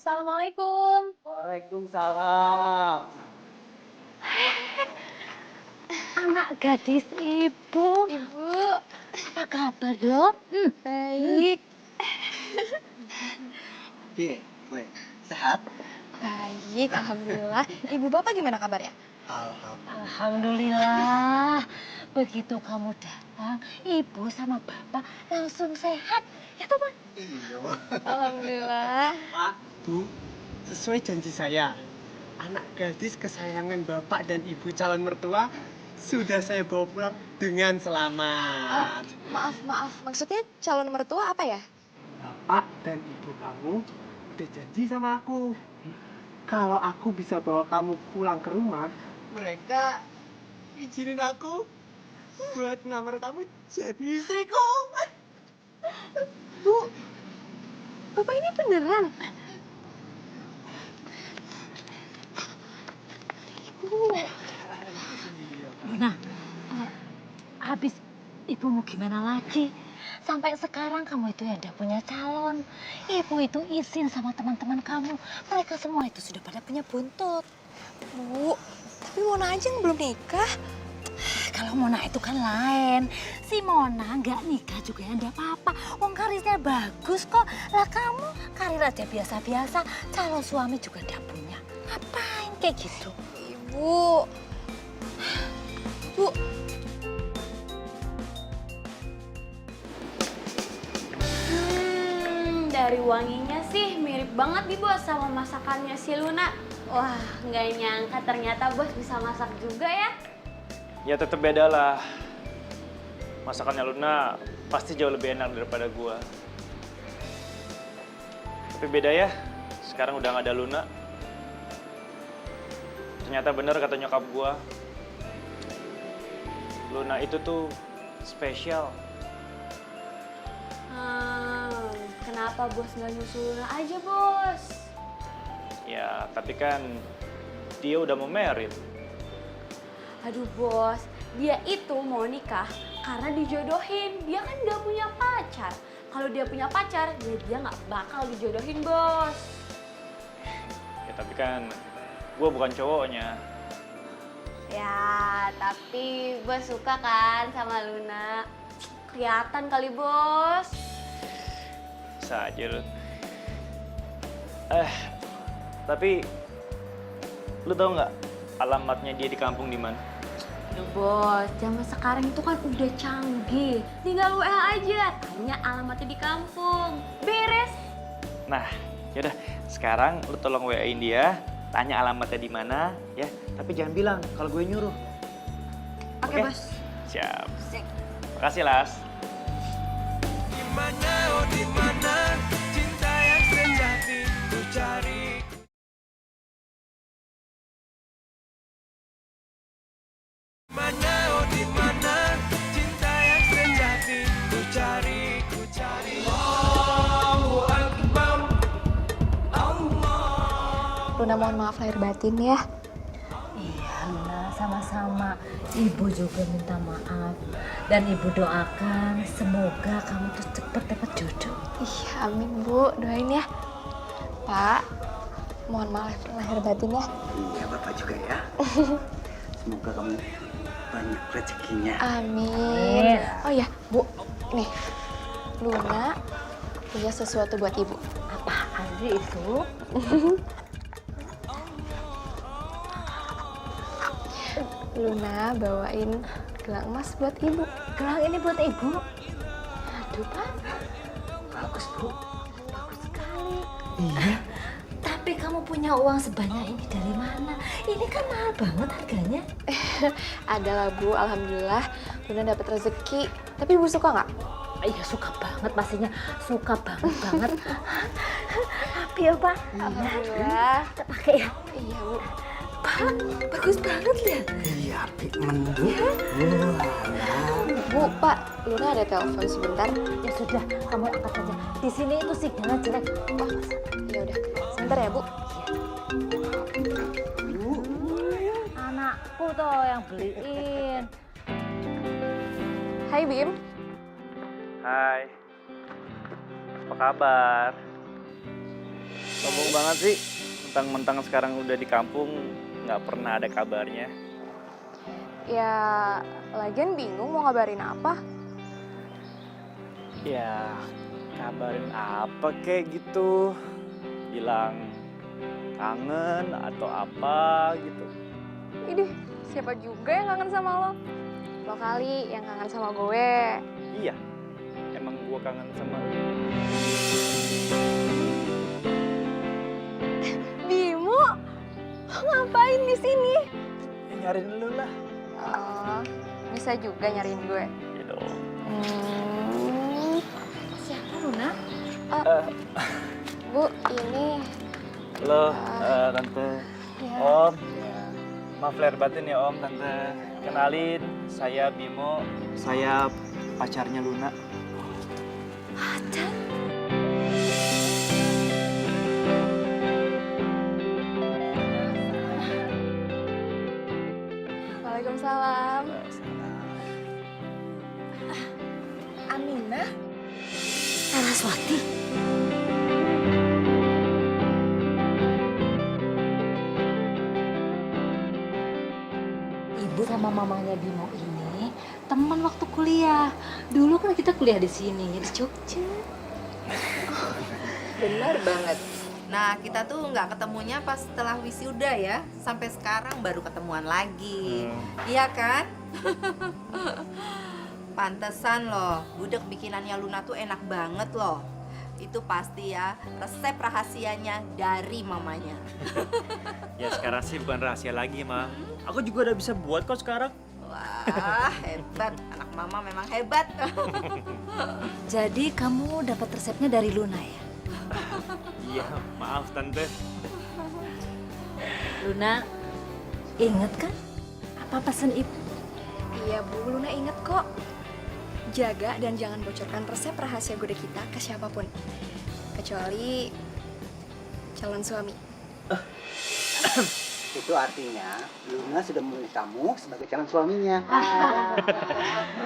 Assalamualaikum.
Waalaikumsalam.
Anak gadis ibu.
Ibu.
Apa kabar, Dok?
Baik.
Sehat?
Baik, alhamdulillah. Ibu bapak gimana kabarnya?
Alhamdulillah. Begitu kamu datang, ibu sama bapak langsung sehat. Ya toh, Pak?
Iya.
Alhamdulillah.
Pak, Bu, sesuai janji saya, anak gadis kesayangan bapak dan ibu calon mertua sudah saya bawa pulang dengan selamat.
Maaf. Maksudnya calon mertua apa ya?
Bapak dan ibu kamu udah janji sama aku. Kalau aku bisa bawa kamu pulang ke rumah, mereka izinin aku buat ngelamar kamu jadi istriku.
Bu, bapak ini beneran?
Nah, habis ibu mau gimana lagi? Sampai sekarang kamu itu ya udah punya calon. Ibu itu izin sama teman-teman kamu. Mereka semua itu sudah pada punya buntut.
Bu, tapi Mona aja yang belum nikah.
Kalau Mona itu kan lain. Si Mona nggak nikah juga ya nggak apa-apa. Wong karirnya bagus kok. Lah kamu karir aja biasa-biasa. Calon suami juga nggak punya. Ngapain kayak gitu?
Bu.
Dari wanginya sih mirip banget nih bos sama masakannya si Luna. Wah, nggak nyangka ternyata bos bisa masak juga ya.
Ya tetep beda lah. Masakannya Luna pasti jauh lebih enak daripada gua. Tapi beda ya, sekarang udah nggak ada Luna. Ternyata bener kata nyokap gua. Luna itu tuh spesial.
Kenapa bos nggak nyusul Luna aja bos?
Ya, tapi kan dia udah mau married.
Aduh bos, dia itu mau nikah karena dijodohin. Dia kan nggak punya pacar. Kalau dia punya pacar, ya dia nggak bakal dijodohin bos.
Ya tapi kan gue bukan cowoknya.
Ya, tapi bos suka kan sama Luna? Kelihatan kali bos.
Bisa aja lu. Tapi lu tau nggak alamatnya dia di kampung di mana?
Aduh bos, zaman sekarang itu kan udah canggih. Tinggal WA aja, tanya alamatnya di kampung. Beres.
Nah, yaudah sekarang lu tolong WA-in dia, tanya alamatnya di mana, ya. Tapi jangan bilang kalau gue nyuruh.
Oke, bos.
Siap. Makasih, Las.
Dimana, oh dimana cinta yang sejati ku cari. Mana, oh dimana cinta yang sejati ku cari, ku cari. Allahu Akbar, Allah.
Luna mohon maaf lahir batin ya.
Iya Luna, sama-sama. Ibu juga minta maaf. Dan ibu doakan semoga kamu tuh cepet dapat jodoh.
Iya amin Bu, doain ya. Pak, mohon maaf lahir batin ya.
Iya Bapak juga ya. Semoga kamu banyak rezekinya.
Amin. Oh ya Bu, nih Luna punya sesuatu buat Ibu.
Apaan sih itu?
Luna bawain gelang emas buat Ibu.
Gelang ini buat Ibu? Aduh Pak, bagus Bu, bagus sekali. Iya. Tapi kamu punya uang sebanyak ini dari mana? Ini kan mahal banget harganya.
Adalah Bu, alhamdulillah Luna dapat rezeki. Tapi Ibu suka nggak?
Iya suka banget pastinya, suka banget. Api ya Pak?
Alhamdulillah.
Kita pakai ya?
Iya Bu.
Pak, bagus banget ya?
Iya, api mendung.
Bu, Pak, Luna ada telepon sebentar.
Ya sudah, kamu angkat saja. Di sini itu sinyalnya jelek.
Oh, ya udah. Sebentar ya, Bu.
Anakku tuh yang beliin.
Hai Bim.
Hai. Apa kabar? Sombong banget sih. Mentang-mentang sekarang udah di kampung, nggak pernah ada kabarnya.
Ya, lagian bingung mau ngabarin apa.
Ya, kabarin apa kayak gitu. Bilang kangen atau apa gitu.
Idih, siapa juga yang kangen sama lo? Lo kali yang kangen sama gue.
Iya, emang gua kangen sama lu.
Bimo, lo ngapain di sini?
Ya, nyariin lu lah.
Oh, bisa juga nyariin gue.
Iya dong.
Siapa Luna? Bu, ini
Halo, Tante.
ya.
Om. Maaf lahir batin ya Om, Tante. Kenalin, saya Bimo. Saya pacarnya Luna.
Pacar?
Waalaikumsalam.
Aminah? Saraswati? Ibu sama mamanya Bimo ini teman waktu kuliah. Dulu kan kita kuliah di sini, di Jogja.
Benar banget. Nah, kita tuh nggak ketemunya pas setelah wisuda ya. Sampai sekarang baru ketemuan lagi. Iya kan? Pantesan loh, gudeg bikinannya Luna tuh enak banget loh. Itu pasti ya resep rahasianya dari mamanya.
Ya sekarang sih bukan rahasia lagi, Ma. Aku juga udah bisa buat kok sekarang.
Wah, hebat. Anak mama memang hebat.
Jadi kamu dapat resepnya dari Luna ya?
Iya, maaf Tante.
Luna, inget kan apa pesan ibu?
Iya Bu, Luna inget kok. Jaga dan jangan bocorkan resep rahasia gudeg kita ke siapapun. Kecuali calon suami.
Itu artinya Luna sudah memilih kamu sebagai calon suaminya.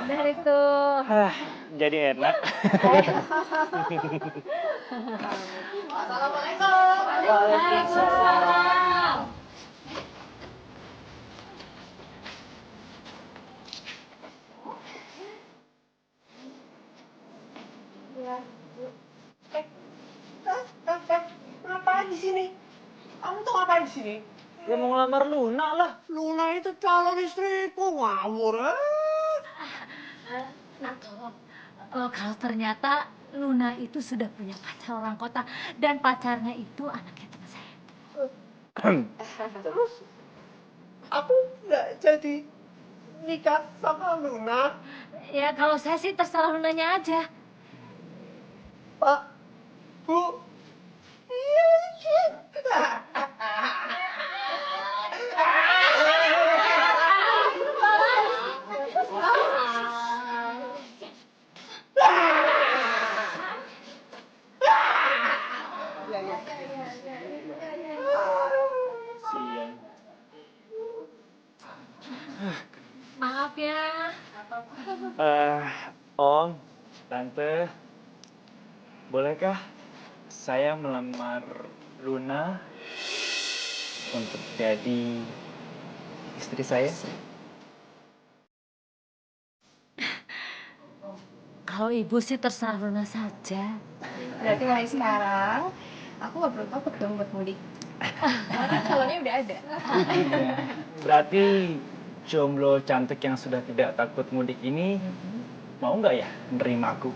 Benar itu.
Jadi enak.
Waalaikumsalam.
Ngapain di sini? Kamu tuh ngapain di sini?
Ya mau ngelamar Luna lah.
Luna itu calon istriku, ngawur.
Nah, tolong. Kalau ternyata Luna itu sudah punya pacar orang kota dan pacarnya itu anaknya teman saya.
Terus aku nggak jadi nikah sama Luna.
Ya kalau saya sih terserah Lunanya aja.
Pak, Bu, iya.
Maaf ya.
Om, Tante, bolehkah saya melamar Luna untuk jadi istri saya?
Kalau ibu sih terserah Luna saja.
Berarti mulai sekarang aku nggak perlu takut dong buat mudik. Karena calonnya udah ada.
Berarti jomblo cantik yang sudah tidak takut mudik ini mau nggak ya menerima aku?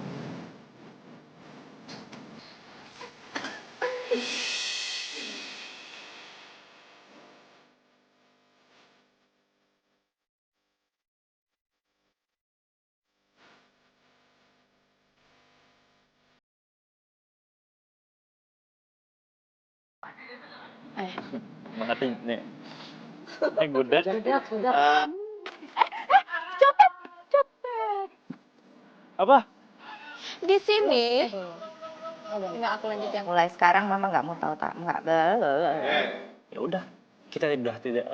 Mati nih. Gudeg.
Sudah.
Copet.
Apa?
Di sini. Nggak, aku lanjut yang
Mulai sekarang mama nggak mau tahu nggak.
Ya udah, kita udah tidak